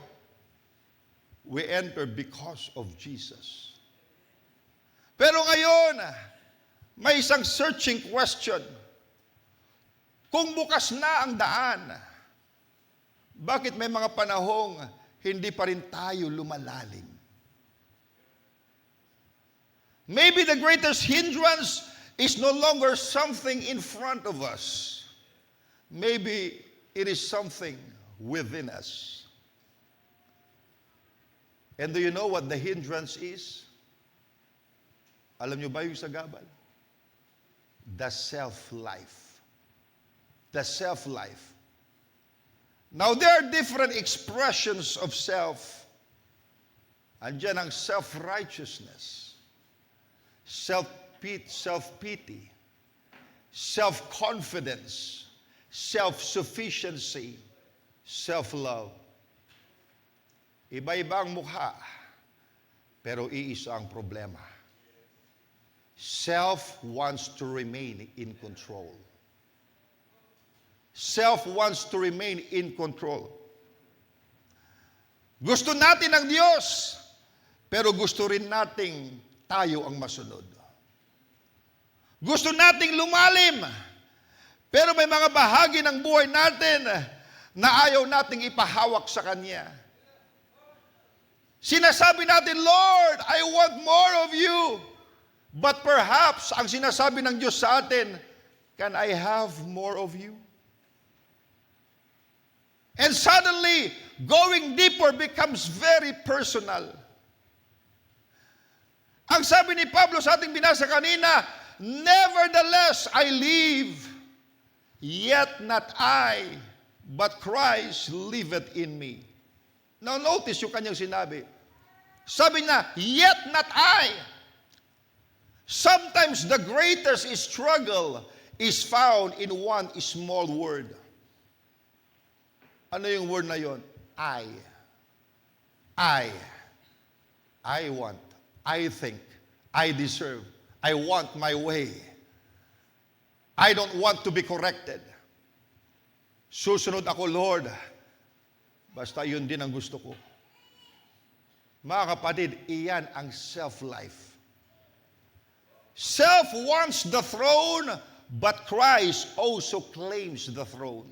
[SPEAKER 2] We enter because of Jesus. Pero ngayon, may isang searching question. Kung bukas na ang daan, bakit may mga panahong hindi pa rin tayo lumalalim? Maybe the greatest hindrance is no longer something in front of us. Maybe it is something within us. And do you know what the hindrance is? Alam niyo ba yung sagabal? The self-life. The self-life. Now, there are different expressions of self. Andiyan ang self-righteousness, self-pity, self-confidence, self-sufficiency, self-love. Iba-iba ang mukha, pero iisa ang problema. Self wants to remain in control. Self wants to remain in control. Gusto natin ang Diyos, pero gusto rin nating tayo ang masunod. Gusto nating lumalim, pero may mga bahagi ng buhay natin na ayaw nating ipahawak sa Kanya. Sinasabi natin, Lord, I want more of you. But perhaps, ang sinasabi ng Diyos sa atin, can I have more of you? And suddenly, going deeper becomes very personal. Ang sabi ni Pablo sa ating binasa kanina, nevertheless I live, yet not I, but Christ liveth in me. Now notice yung kanyang sinabi. Sabi niya, yet not I. Sometimes the greatest struggle is found in one small word. Ano yung word na yon? I want. I think. I deserve. I want my way. I don't want to be corrected. Susunod ako, Lord. Basta yun din ang gusto ko. Mga kapatid, iyan ang self-life. Self wants the throne, but Christ also claims the throne.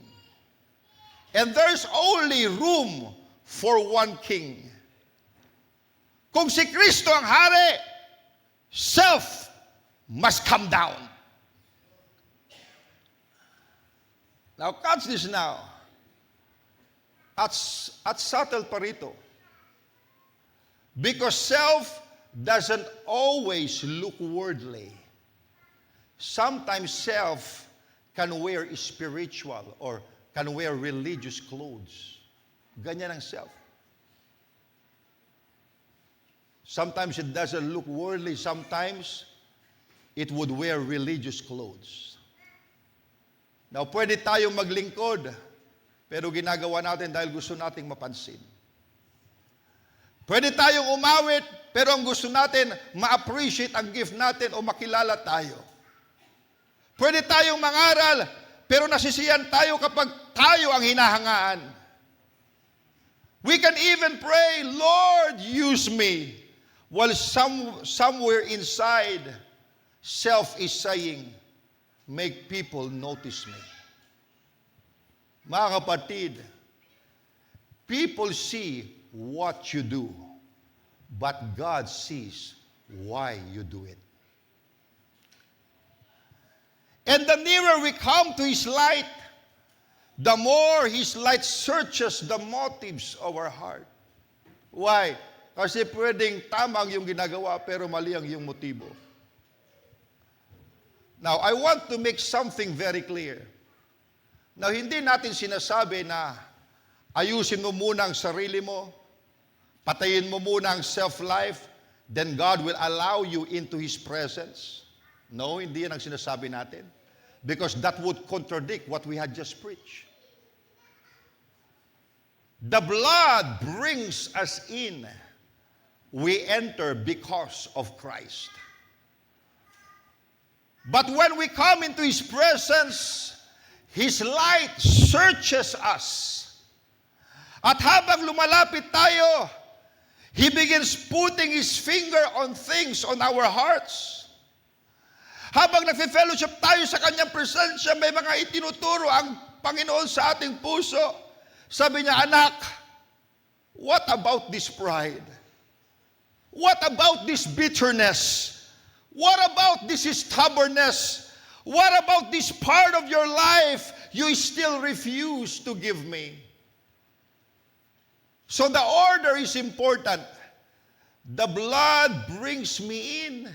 [SPEAKER 2] And there's only room for one king. Kung si Kristo ang hari, self must come down. Now, catch this now. At subtle pa rito. Because self doesn't always look worldly. Sometimes self can wear spiritual or can wear religious clothes. Ganyan ang self. Sometimes it doesn't look worldly. Sometimes it would wear religious clothes. Now, pwede tayong maglingkod, pero ginagawa natin dahil gusto nating mapansin. Pwede tayong umawit, pero ang gusto natin, ma-appreciate ang gift natin o makilala tayo. Pwede tayong mangaral, pero nasisiyan tayo kapag tayo ang hinahangaan. We can even pray, Lord, use me. While somewhere inside, self is saying, make people notice me. Mga kapatid, people see what you do, but God sees why you do it. And the nearer we come to His light, the more His light searches the motives of our heart. Why? Kasi pwedeng tama ang iyong ginagawa, pero mali ang iyong motibo. Now, I want to make something very clear. Now, hindi natin sinasabi na ayusin mo muna ang sarili mo, patayin mo muna ang self-life, then God will allow you into His presence. No, hindi yan ang sinasabi natin. Because that would contradict what we had just preached. The blood brings us in. We enter because of Christ. But when we come into His presence, His light searches us. At habang lumalapit tayo, He begins putting His finger on things on our hearts. Habang nagfe-fellowship tayo sa Kanyang presensya, may mga itinuturo ang Panginoon sa ating puso. Sabi niya, anak, what about this pride? What about this bitterness? What about this stubbornness? What about this part of your life you still refuse to give me? So the order is important. The blood brings me in.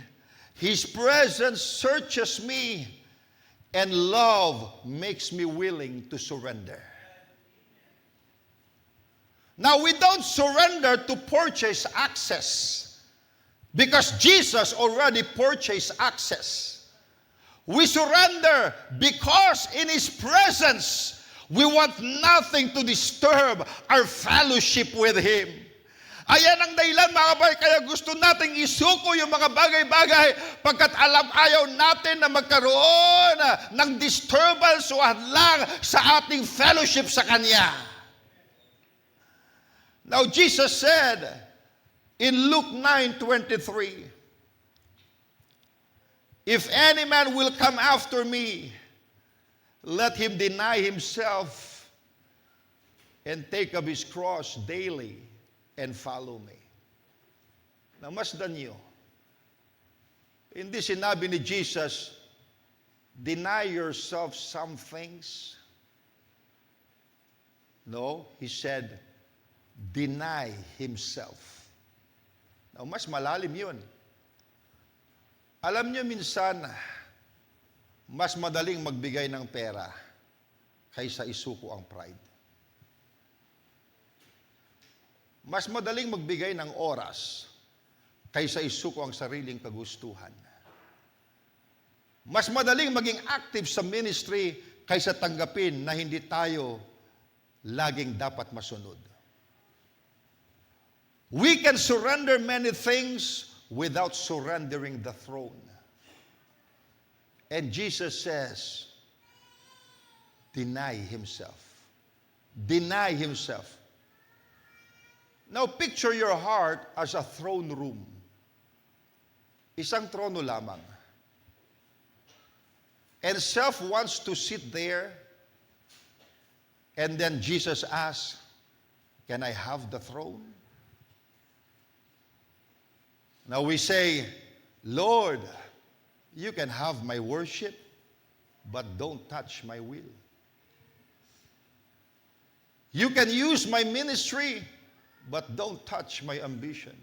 [SPEAKER 2] His presence searches me. And love makes me willing to surrender. Now, we don't surrender to purchase access. Because Jesus already purchased access. We surrender because in His presence, we want nothing to disturb our fellowship with Him. Ayan ang dahilan, mga kapatid, kaya gusto nating isuko yung mga bagay-bagay pagkat ayaw natin na magkaroon ng disturbance o hadlang sa ating fellowship sa Kanya. Now, Jesus said, in Luke 9:23, if any man will come after me, let him deny himself and take up his cross daily and follow me. Now, masdan niyo, hindi sinabi ni Jesus, deny yourself some things. No, He said, deny himself. Now, mas malalim yun. Alam niyo minsan, mas madaling magbigay ng pera kaysa isuko ang pride. Mas madaling magbigay ng oras kaysa isuko ang sariling kagustuhan. Mas madaling maging active sa ministry kaysa tanggapin na hindi tayo laging dapat masunod. We can surrender many things without surrendering the throne. And Jesus says, deny himself. Deny himself. Now picture your heart as a throne room. Isang trono lamang. And self wants to sit there. And then Jesus asks, can I have the throne? Now we say, Lord, you can have my worship, but don't touch my will. You can use my ministry, but don't touch my ambition.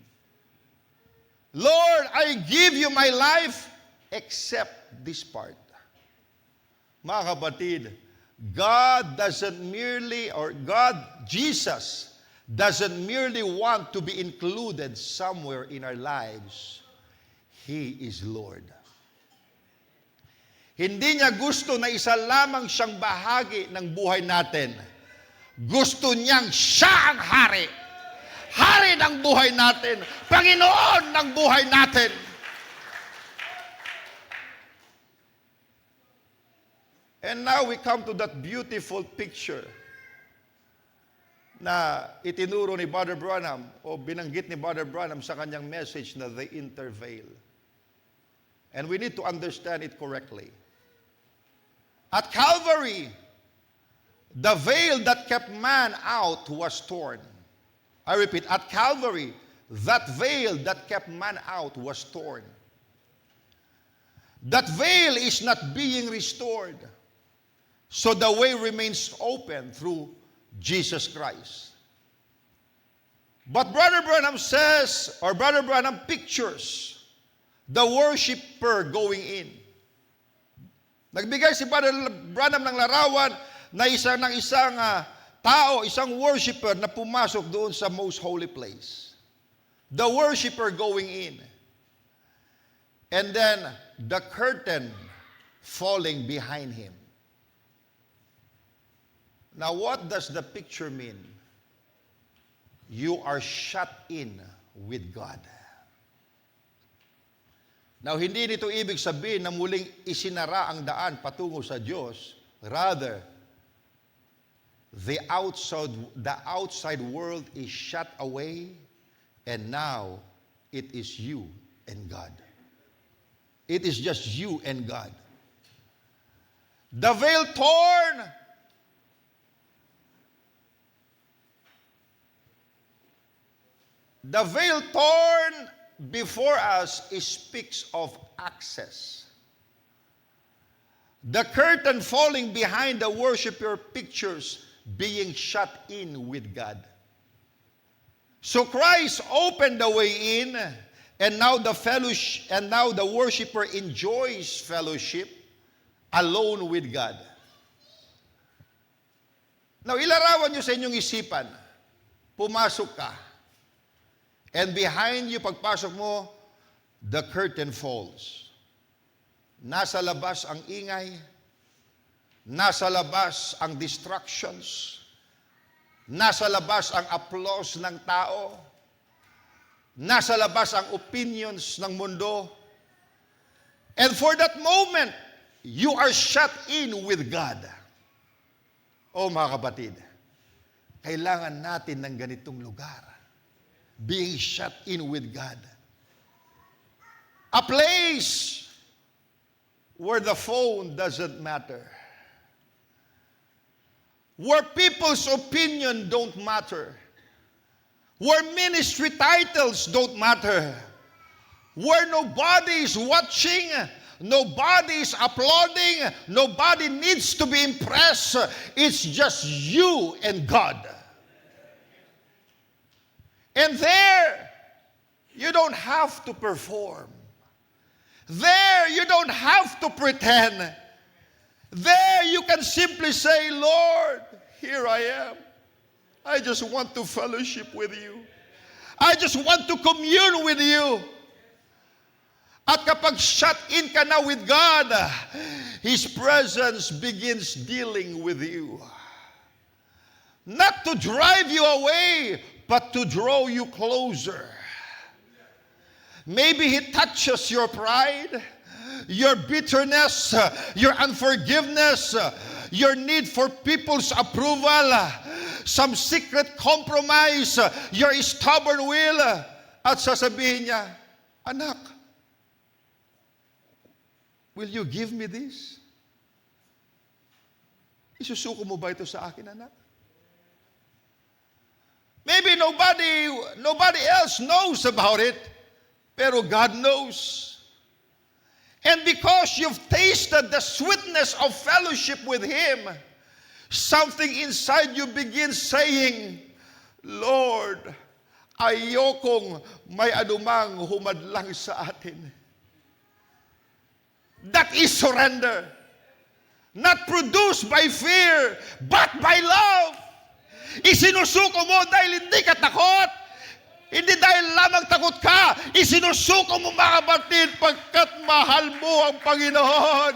[SPEAKER 2] Lord, I give you my life, except this part. Mga kapatid, Jesus doesn't merely want to be included somewhere in our lives. He is Lord. Hindi niya gusto na isa lamang siyang bahagi ng buhay natin. Gusto niyang siya ang hari. Hari ng buhay natin. Panginoon ng buhay natin. And now we come to that beautiful picture na itinuro ni Brother Branham o binanggit ni Brother Branham sa kanyang message na the interveil. And we need to understand it correctly. At Calvary, the veil that kept man out was torn. I repeat, at Calvary, that veil that kept man out was torn. That veil is not being restored. So the way remains open through Jesus Christ. But Brother Branham says, or Brother Branham pictures the worshiper going in. Nagbigay si Brother Branham ng larawan na isang tao, isang worshiper na pumasok doon sa most holy place. The worshiper going in. And then the curtain falling behind him. Now, what does the picture mean? You are shut in with God. Now, hindi nito ibig sabihin na muling isinara ang daan patungo sa Diyos. Rather, the outside world is shut away, and now it is you and God. It is just you and God. The veil torn. The veil torn before us speaks of access. The curtain falling behind the worshiper pictures being shut in with God. So Christ opened the way in, and now the worshiper enjoys fellowship alone with God. Now, ilarawan nyo sa inyong isipan, pumasok ka. And behind you, pagpasok mo, the curtain falls. Nasa labas ang ingay, nasa labas ang distractions, nasa labas ang applause ng tao, nasa labas ang opinions ng mundo. And for that moment, you are shut in with God. Oh mga kapatid, kailangan natin ng ganitong lugar. Being shut in with God. A place where the phone doesn't matter. Where people's opinion don't matter. Where ministry titles don't matter. Where nobody is watching, nobody is applauding, nobody needs to be impressed. It's just you and God. And there, you don't have to perform. There, you don't have to pretend. There, you can simply say, Lord, here I am. I just want to fellowship with you. I just want to commune with you. At kapag shut in ka na with God, His presence begins dealing with you. Not to drive you away, but to draw you closer. Maybe He touches your pride, your bitterness, your unforgiveness, your need for people's approval, some secret compromise, your stubborn will. At sasabihin niya, anak, will you give me this? Isusuko mo ba ito sa akin, anak? Maybe nobody else knows about it, pero God knows. And because you've tasted the sweetness of fellowship with Him, something inside you begins saying, Lord, ayokong may anumang humadlang sa atin. That is surrender. Not produced by fear, but by love. Isinusuko mo dahil hindi ka takot. Hindi dahil lamang takot ka, isinusuko mo mga kapatid pagkat mahal mo ang Panginoon.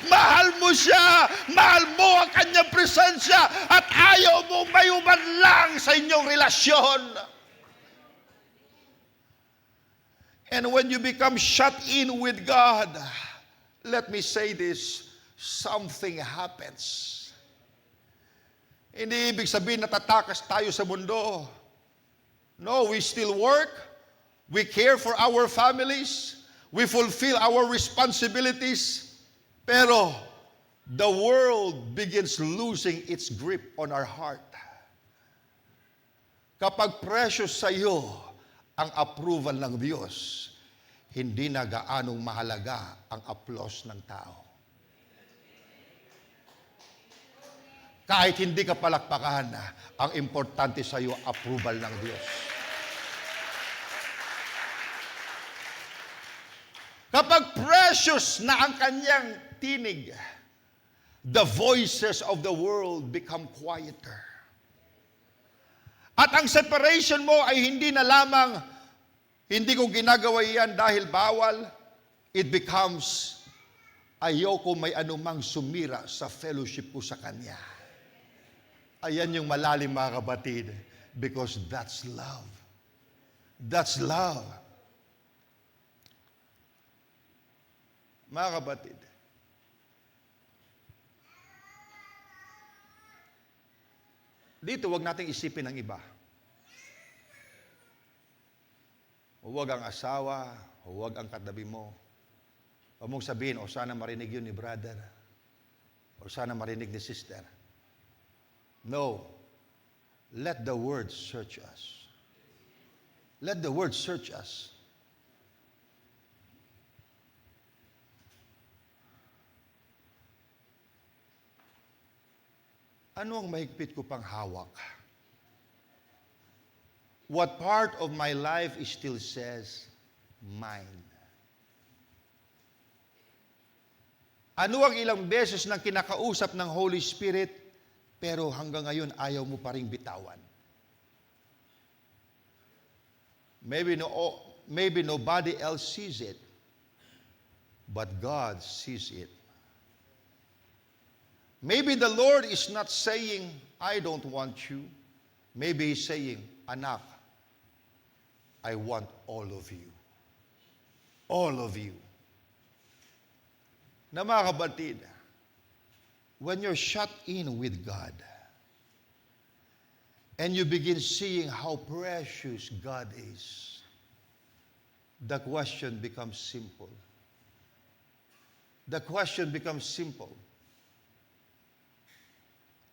[SPEAKER 2] Mahal mo siya, mahal mo ang kanyang presensya, at ayaw mo may umanlang sa inyong relasyon. And when you become shut in with God, let me say this, something happens. Hindi ibig sabihin natatakas tayo sa mundo. No, we still work, we care for our families, we fulfill our responsibilities, pero the world begins losing its grip on our heart. Kapag precious sa iyo ang approval ng Diyos, hindi na gaanong mahalaga ang applause ng tao. Kahit hindi ka palakpakan, ang importante sa iyo, approval ng Diyos. Kapag precious na ang kanyang tinig, the voices of the world become quieter. At ang separation mo ay hindi na lamang, hindi ko ginagawa yan dahil bawal, it becomes, ayoko may anumang sumira sa fellowship ko sa Kanya. Ayan yung malalim mga kapatid, because that's love. That's love. Mga kapatid, dito wag nating isipin ang iba. Huwag ang asawa, huwag ang katabi mo. Huwag mong sabihin, o sana marinig yun ni brother, o sana marinig ni sister. No. Let the word search us. Let the word search us. Ano ang mahigpit ko pang hawak? What part of my life still says, mine? Ano ang ilang beses nang kinakausap ng Holy Spirit, pero hanggang ngayon ayaw mo pa ring bitawan? Maybe nobody else sees it, but God sees it. Maybe the Lord is not saying, I don't want you. Maybe He's saying, anak, I want all of you. All of you. Na mga kapatid, when you're shut in with God, and you begin seeing how precious God is, the question becomes simple. The question becomes simple.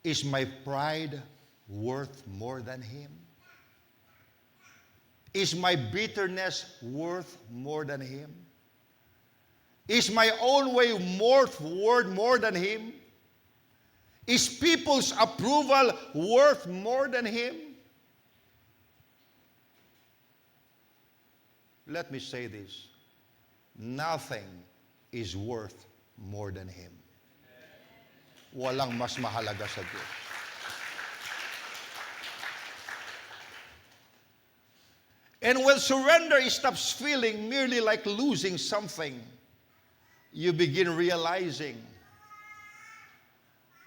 [SPEAKER 2] Is my pride worth more than Him? Is my bitterness worth more than Him? Is my own way worth more than Him? Is people's approval worth more than Him? Let me say this. Nothing is worth more than Him. Walang mas mahalaga sa Diyos. And when surrender stops feeling merely like losing something, you begin realizing,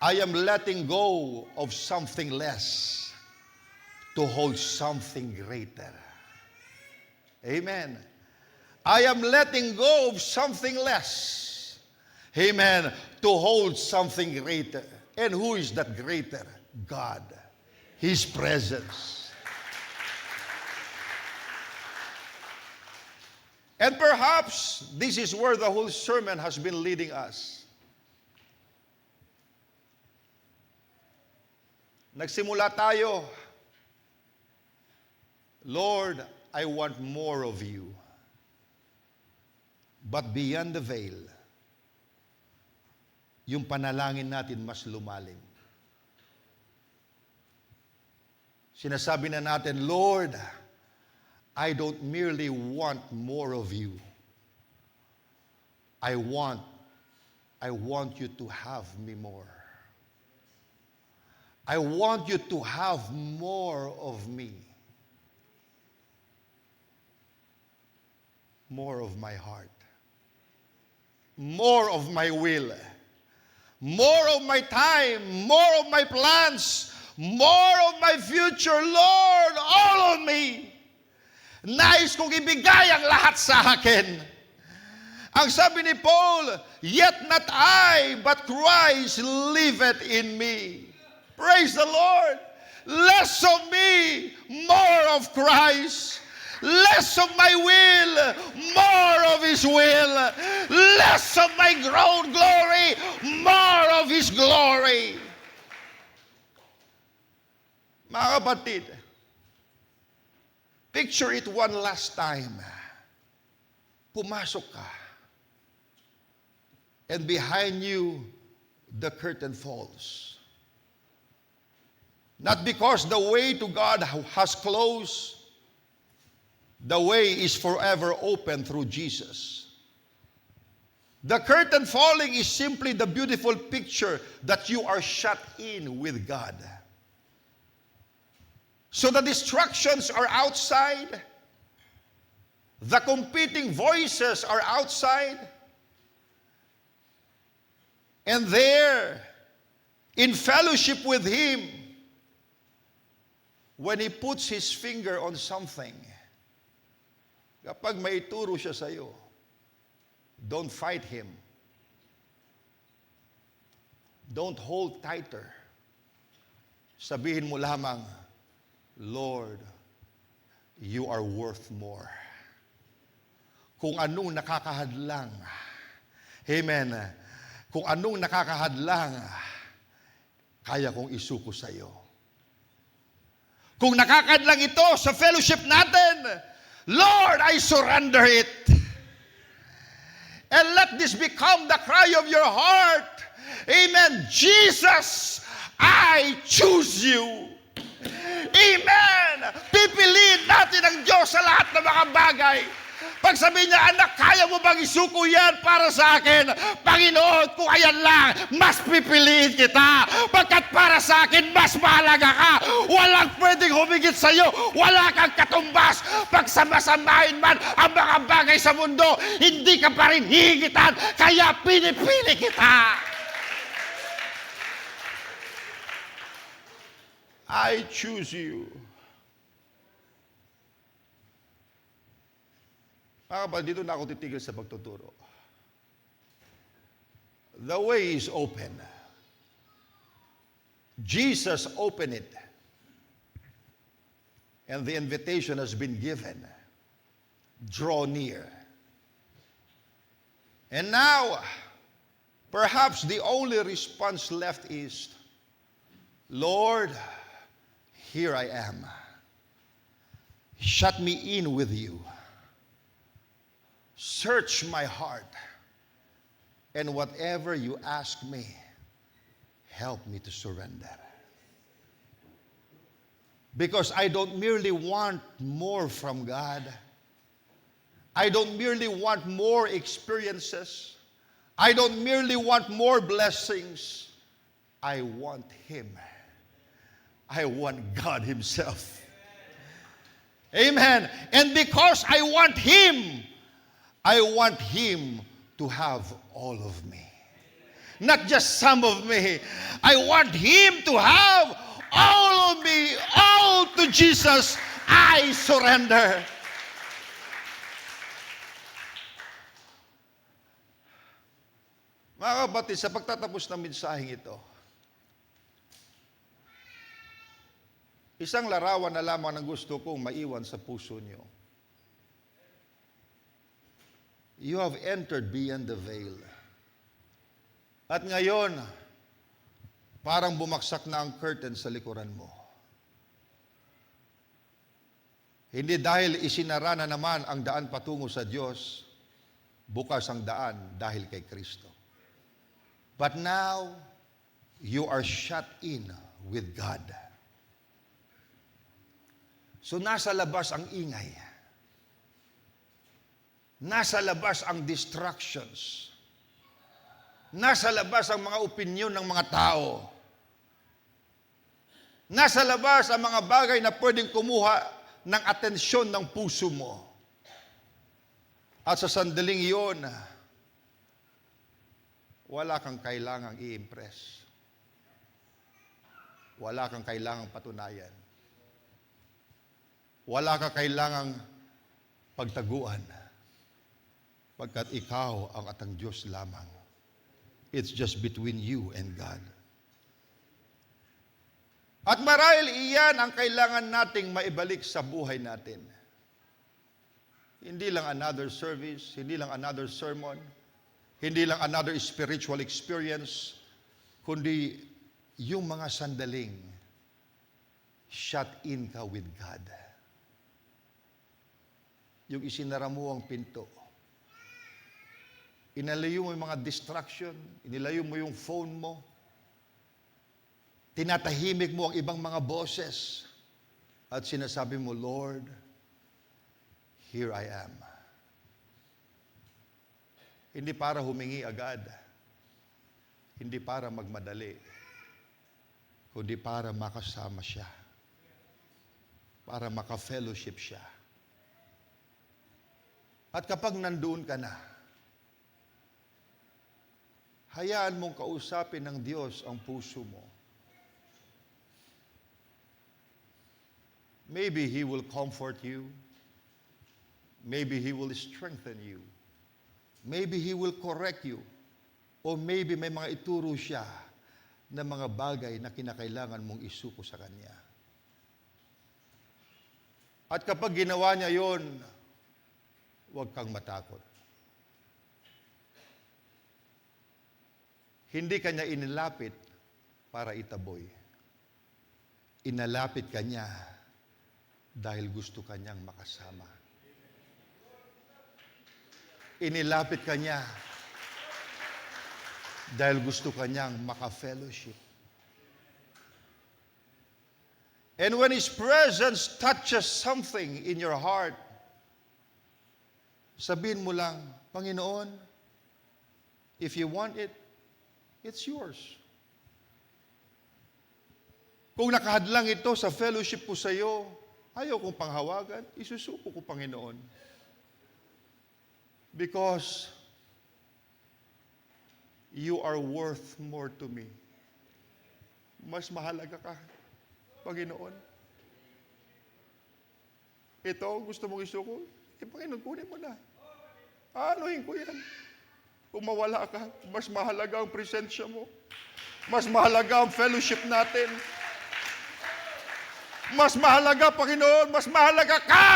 [SPEAKER 2] I am letting go of something less to hold something greater. Amen. I am letting go of something less. Amen. To hold something greater. And who is that greater? God. His presence. And perhaps this is where the whole sermon has been leading us. Nagsimula tayo, Lord, I want more of you. But beyond the veil, yung panalangin natin mas lumalim. Sinasabi na natin, Lord, I don't merely want more of you. I want you to have me more. I want you to have more of me. More of my heart. More of my will. More of my time. More of my plans. More of my future. Lord, all of me. Nais kong ibigay ang lahat sa akin. Ang sabi ni Paul, yet not I, but Christ liveth in me. Praise the Lord. Less of me, more of Christ. Less of my will, more of His will. Less of my grown glory, more of His glory. Mga kapatid, picture it one last time. Pumasok ka. And behind you, the curtain falls. Not because the way to God has closed. The way is forever open through Jesus. The curtain falling is simply the beautiful picture that you are shut in with God. So the distractions are outside. The competing voices are outside. And there, in fellowship with Him, when He puts His finger on something, kapag may ituro siya sa iyo, don't fight Him. Don't hold tighter. Sabihin mo lamang, Lord, you are worth more. Kung anong nakakahadlang, amen, kung anong nakakahadlang, kaya kong isuko sa iyo. Kung nakakahadlang ito sa fellowship natin, Lord, I surrender it. And let this become the cry of your heart. Amen. Jesus, I choose you. Amen. Pipiliin natin ang Diyos sa lahat ng mga bagay. Pag sabihin niya, anak, kaya mo bang isuko yan para sa akin? Panginoon, kung ayan lang, mas pipiliin kita. Pagkat para sa akin, mas mahalaga ka. Walang pwedeng humigit sa iyo. Wala kang katumbas. Pag samasamahin man ang mga bagay sa mundo, hindi ka pa rin hihigitan. Kaya pinipili kita. I choose you. Mga kapatid, dito na ako titigil sa pagtuturo. The way is open. Jesus opened it. And the invitation has been given. Draw near. And now, perhaps the only response left is, Lord, here I am. Shut me in with you. Search my heart. And whatever you ask me, help me to surrender. Because I don't merely want more from God. I don't merely want more experiences. I don't merely want more blessings. I want Him. I want God Himself. Amen. And because I want Him to have all of me. Not just some of me. I want Him to have all of me. All to Jesus, I surrender. Mga kapatid, sa pagtatapos ng mensaheng ito, isang larawan na lamang ang gusto kong maiwan sa puso niyo. You have entered beyond the veil. At ngayon, parang bumaksak na ang curtain sa likuran mo. Hindi dahil isinara na naman ang daan patungo sa Diyos, bukas ang daan dahil kay Kristo. But now, you are shut in with God. So nasa labas ang ingay. Nasa labas ang distractions. Nasa labas ang mga opinyon ng mga tao. Nasa labas ang mga bagay na pwedeng kumuha ng atensyon ng puso mo. At sa sandaling iyon, wala kang kailangang i-impress. Wala kang kailangang patunayan. Wala kang kailangang pagtaguan. Pagkat ikaw ang atang Diyos lamang. It's just between you and God. At marahil iyan ang kailangan nating maibalik sa buhay natin. Hindi lang another service, hindi lang another sermon, hindi lang another spiritual experience, kundi yung mga sandaling shut in ka with God. Yung isinara mo ang pinto. Inalayo mo yung mga distraction, inilayo mo yung phone mo, tinatahimik mo ang ibang mga boses, at sinasabi mo, Lord, here I am. Hindi para humingi agad, hindi para magmadali, kundi para makasama siya, para maka-fellowship siya. At kapag nandoon ka na, hayaan mong kausapin ng Diyos ang puso mo. Maybe He will comfort you. Maybe He will strengthen you. Maybe He will correct you. O maybe may mga ituro siya na mga bagay na kinakailangan mong isuko sa Kanya. At kapag ginawa niya yon, huwag kang matakot. Hindi kanya inilapit para itaboy. Inalapit kanya dahil gusto kanyang makasama. Inilapit kanya dahil gusto kanyang maka-fellowship. And when His presence touches something in your heart, sabihin mo lang, Panginoon, if you want it, it's yours. Kung nakahadlang ito sa fellowship ko sa iyo, ayaw kong panghawagan, isusuko ko, Panginoon. Because you are worth more to me. Mas mahalaga ka, Panginoon. Ito, gusto mong isuko? Panginoon, kunin mo na. Anuhin ko yan. Kung mawala ka, mas mahalaga ang presensya mo. Mas mahalaga ang fellowship natin. Mas mahalaga, Panginoon, mas mahalaga ka!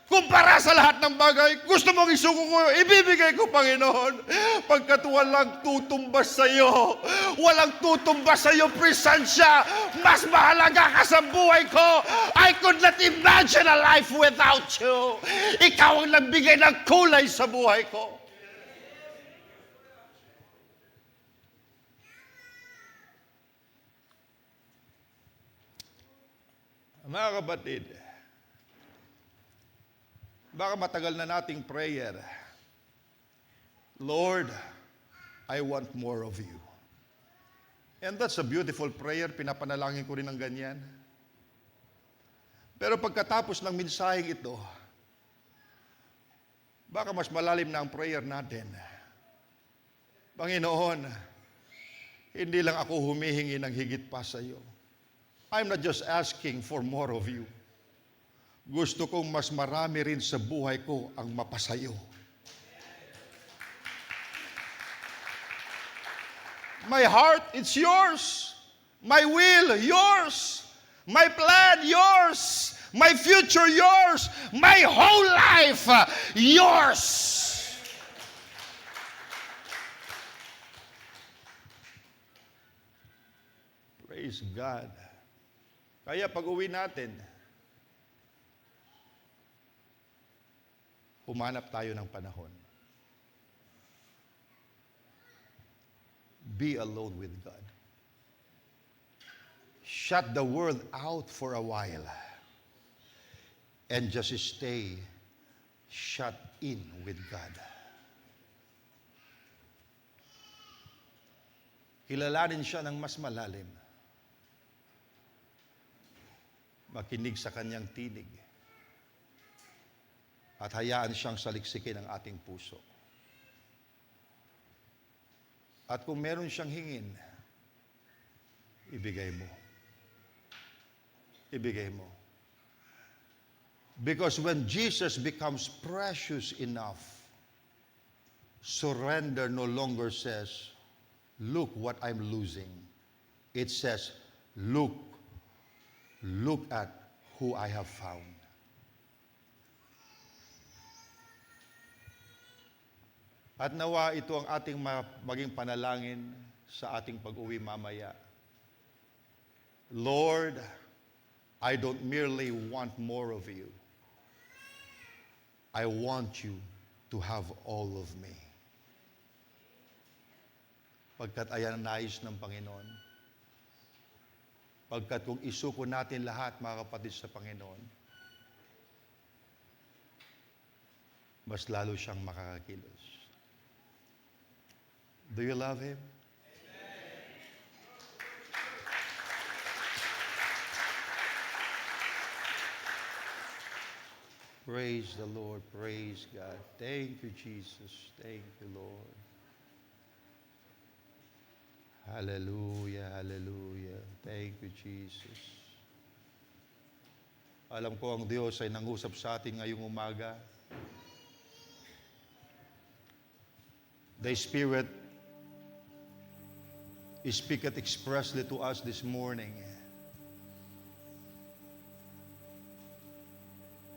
[SPEAKER 2] Kumpara sa lahat ng bagay, gusto mong isuko ko, ibibigay ko, Panginoon. Pagkat walang tutumbas sa iyo, walang tutumbas sa iyo presensya, mas mahalaga ka sa buhay ko. I could not imagine a life without you. Ikaw ang nagbigay ng kulay sa buhay ko. Mga kapatid, baka matagal na nating prayer, Lord, I want more of you. And that's a beautiful prayer, pinapanalangin ko rin ng ganyan. Pero pagkatapos ng mensaheng ito, baka mas malalim na ang prayer natin. Panginoon, hindi lang ako humihingi ng higit pa sa iyo. I'm not just asking for more of you. Gusto kong mas marami rin sa buhay ko ang mapasayo. My heart, it's yours. My will, yours. My plan, yours. My future, yours. My whole life, yours. Praise God. Kaya pag uwi natin, humanap tayo ng panahon. Be alone with God. Shut the world out for a while and just stay shut in with God. Kilalanin siya ng mas malalim. Makinig sa kanyang tinig. At hayaan siyang saliksikin ang ating puso. At kung meron siyang hingin, ibigay mo. Ibigay mo. Because when Jesus becomes precious enough, surrender no longer says, look what I'm losing. It says, look at who I have found. At nawa ito ang ating maging panalangin sa ating pag-uwi mamaya. Lord, I don't merely want more of you. I want you to have all of me. Pagkat ayan ang nais ng Panginoon. Pagkat kung isuko natin lahat, mga kapatid, sa Panginoon, mas lalo siyang makakakilos. Do you love Him? Praise the Lord. Praise God. Thank you, Jesus. Thank you, Lord. Hallelujah. Hallelujah. Thank you, Jesus. Alam ko ang Diyos ay nangusap sa atin ngayong umaga. The Spirit speaketh expressly to us this morning.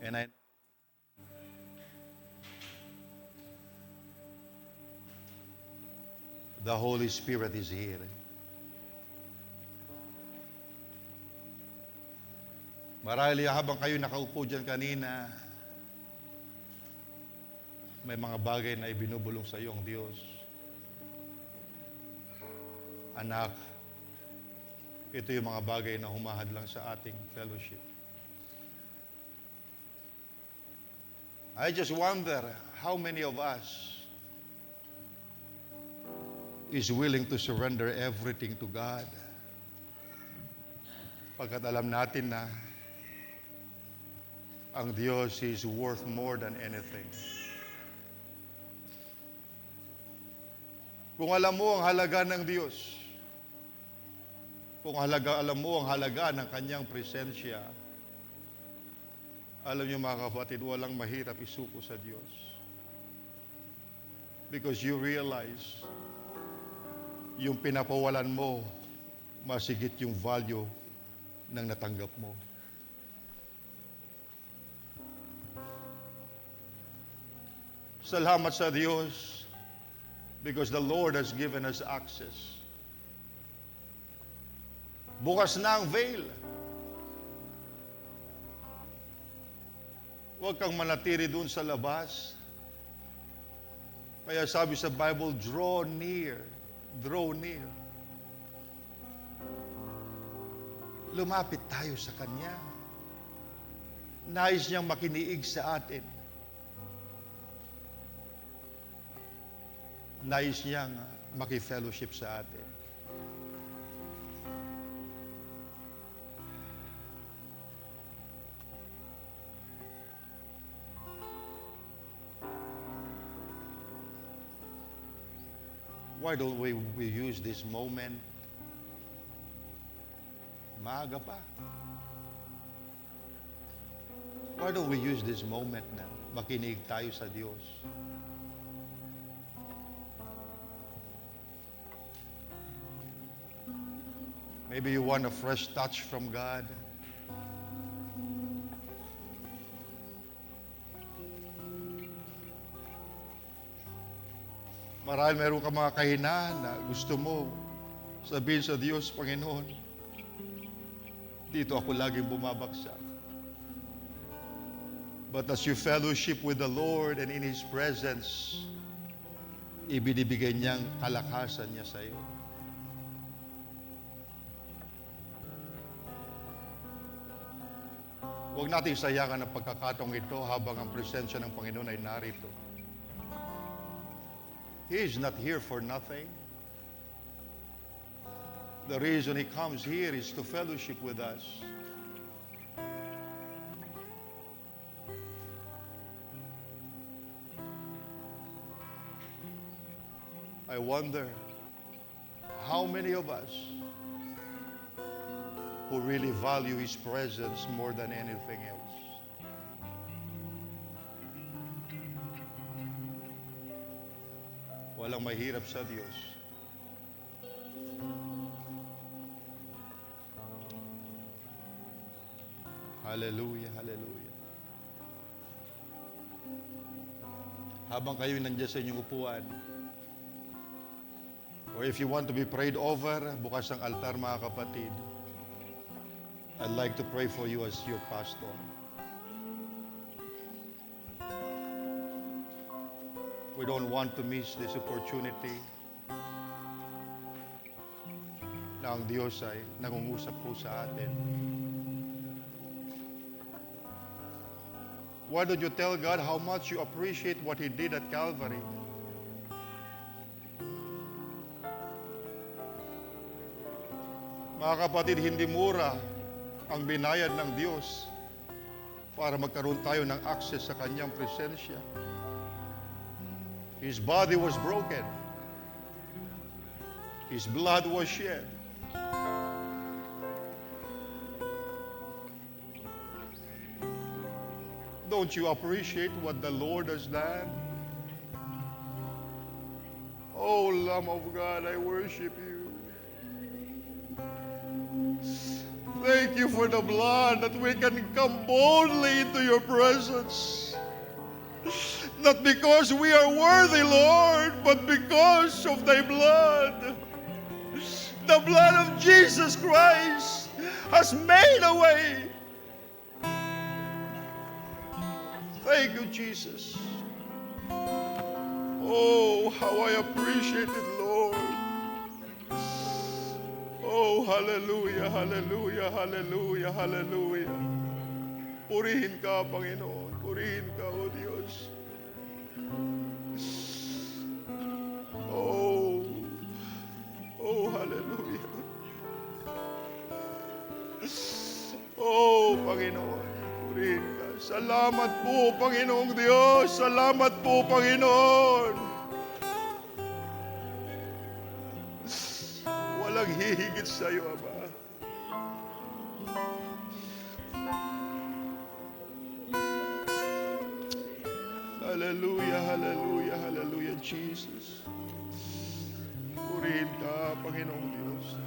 [SPEAKER 2] And the Holy Spirit is here. Marahil habang kayo nakaupo dyan kanina, may mga bagay na ibinubulong sa iyo ang Diyos. Anak, ito yung mga bagay na humahad lang sa ating fellowship. I just wonder how many of us is willing to surrender everything to God. Pagkat alam natin na ang Diyos is worth more than anything. Kung alam mo ang halaga ng Diyos, kung alam mo ang halaga ng Kanyang presensya, alam niyo mga kapatid, walang mahirap isuko sa Diyos. Because you realize, yung pinapawalan mo, masigit yung value ng natanggap mo. Salamat sa Diyos because the Lord has given us access. Bukas na ang veil. Huwag kang manatiri doon sa labas. Kaya sabi sa Bible, draw near. Draw near. Lumapit tayo sa Kanya. Nais niyang makiniig sa atin. Nais niyang maki-fellowship sa atin. Why don't we use this moment? Maaga pa. Why don't we use this moment na makinig tayo sa Diyos?
[SPEAKER 1] Maybe you want a fresh touch from God. Marahil meron ka mga kahinaan na gusto mo sabihin sa Diyos, Panginoon, dito ako laging bumabagsak. But as you fellowship with the Lord and in His presence, ibinibigay niyang kalakasan niya sa iyo. Huwag natin sayangan ang pagkakataong ito habang ang presensya ng Panginoon ay narito. He is not here for nothing. The reason He comes here is to fellowship with us. I wonder how many of us who really value His presence more than anything else. Walang mahirap sa Diyos. Hallelujah, hallelujah. Habang kayo nandiyan sa inyong upuan, or if you want to be prayed over, bukas ang altar mga kapatid. I'd like to pray for you as your pastor. We don't want to miss this opportunity na ang Diyos ay nangungusap po sa atin. Why don't you tell God how much you appreciate what He did at Calvary? Mga kapatid, hindi mura ang binayad ng Diyos para magkaroon tayo ng access sa Kanyang presensya. His body was broken. His blood was shed. Don't you appreciate what the Lord has done? Oh, Lamb of God, I worship you. Thank you for the blood that we can come boldly into your presence. Not because we are worthy, Lord, but because of thy blood. The blood of Jesus Christ has made a way. Thank you, Jesus. Oh, how I appreciate it, Lord. Oh, hallelujah, hallelujah, hallelujah, hallelujah. Purihin ka, Panginoon. Purihin ka, O Diyos. Oh, oh, hallelujah. Oh, Panginoon, purihin ka. Salamat po, Panginoong Diyos. Salamat po, Panginoon. Walang hihigit sa iyo, Ama. Hallelujah, hallelujah, hallelujah, Jesus. Purihin ka, Panginoong Diyos.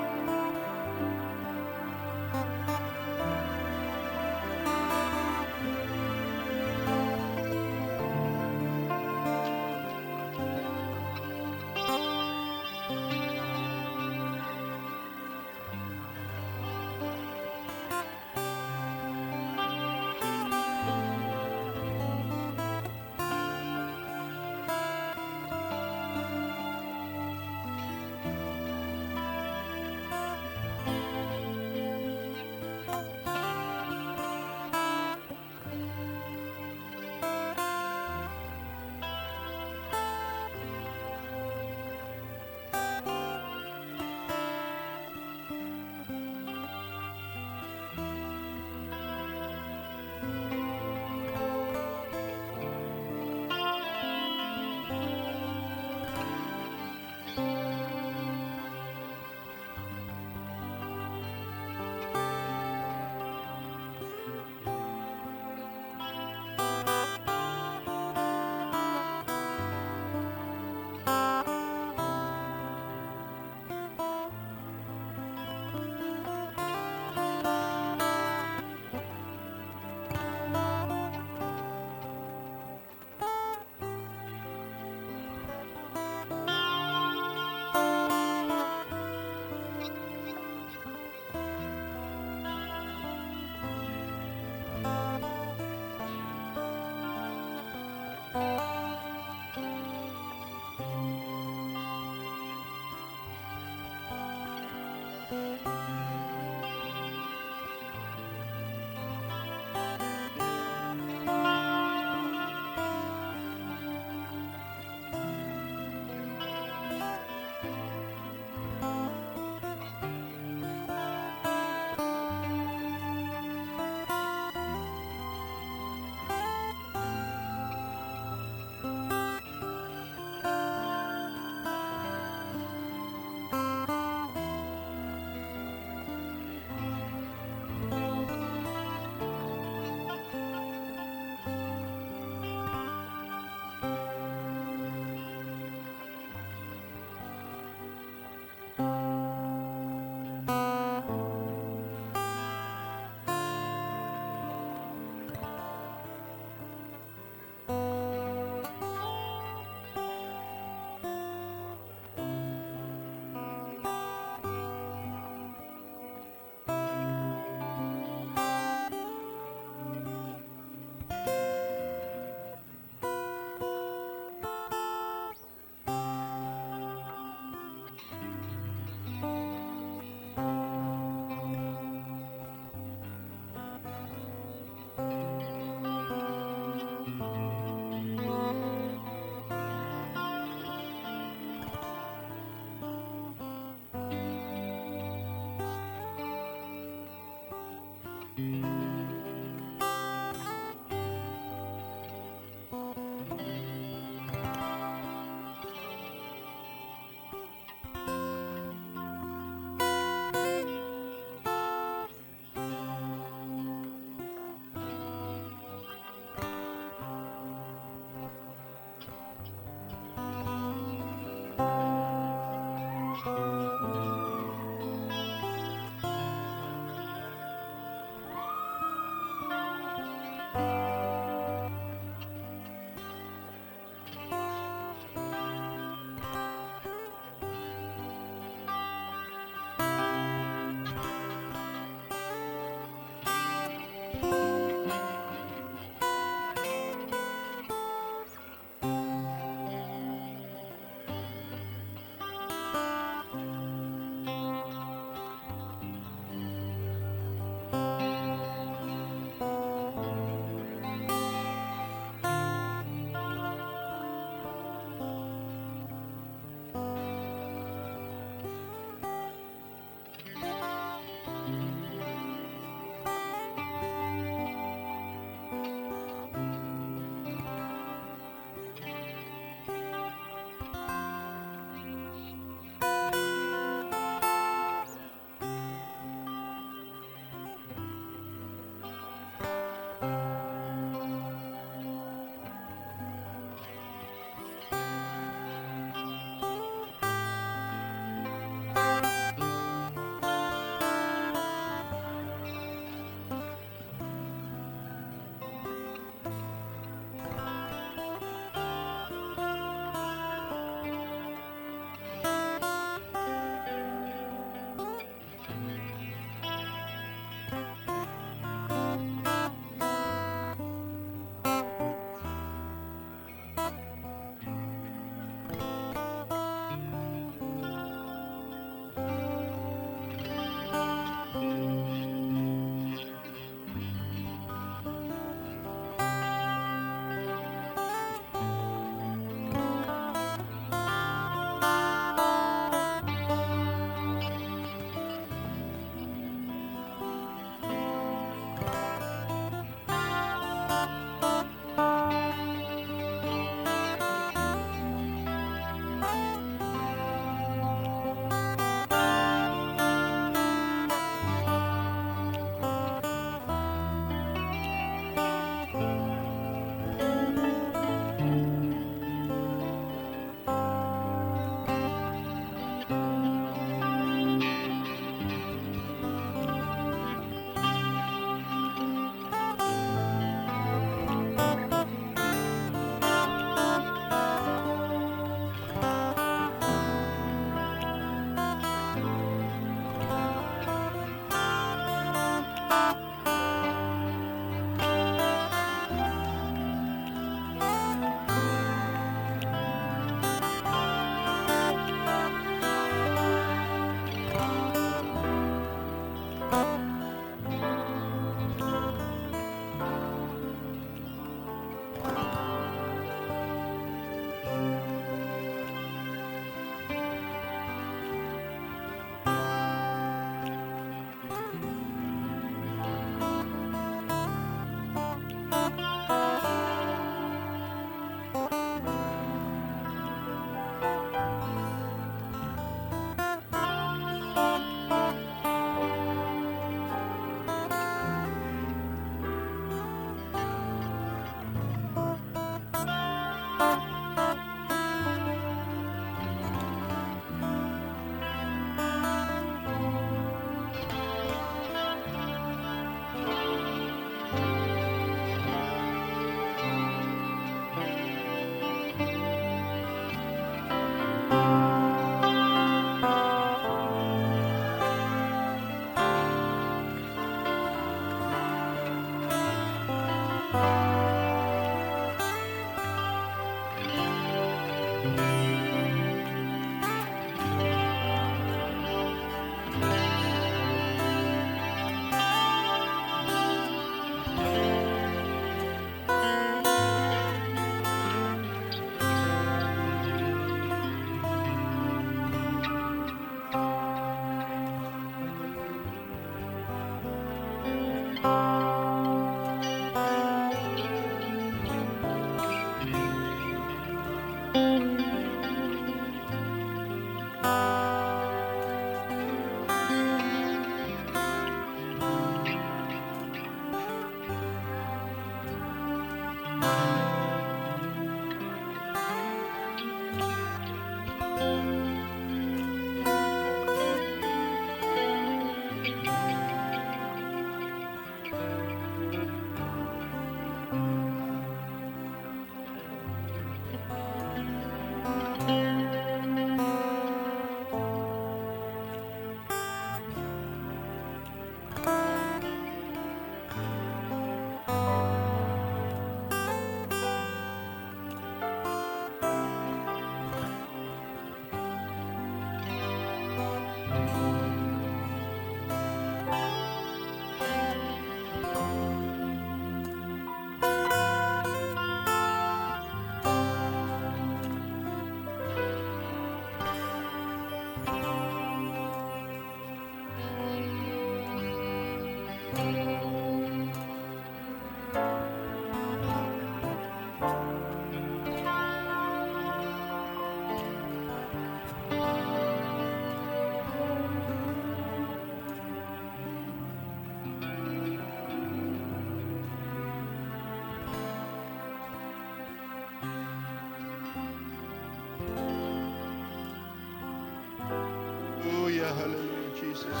[SPEAKER 2] Hallelujah, hallelujah, Jesus.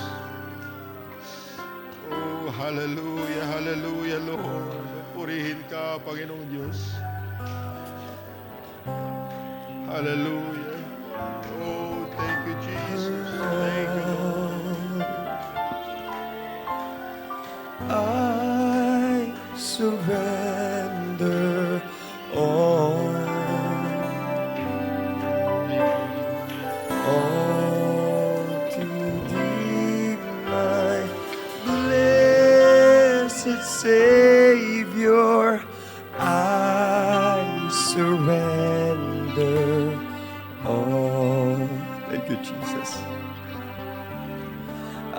[SPEAKER 2] Oh, hallelujah, hallelujah, Lord. Purihin ka, Panginoong Diyos. Hallelujah. Oh, thank you, Jesus. Thank you, Lord.
[SPEAKER 3] I surrender all to thee, my blessed Savior. I surrender all. Thank you, Jesus.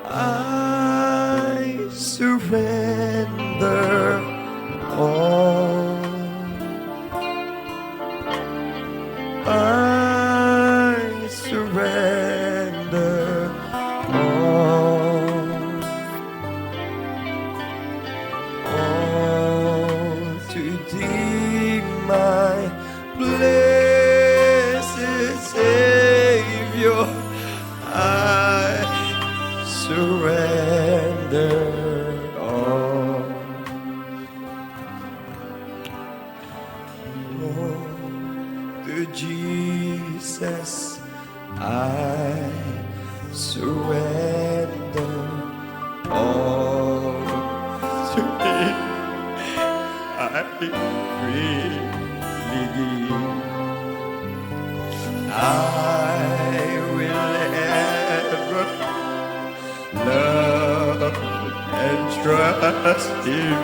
[SPEAKER 3] I surrender all. I surrender all to thee, my blessed Savior. I surrender all. Oh, to Jesus I surrender all. To Him I freely give. I will ever love and trust Him.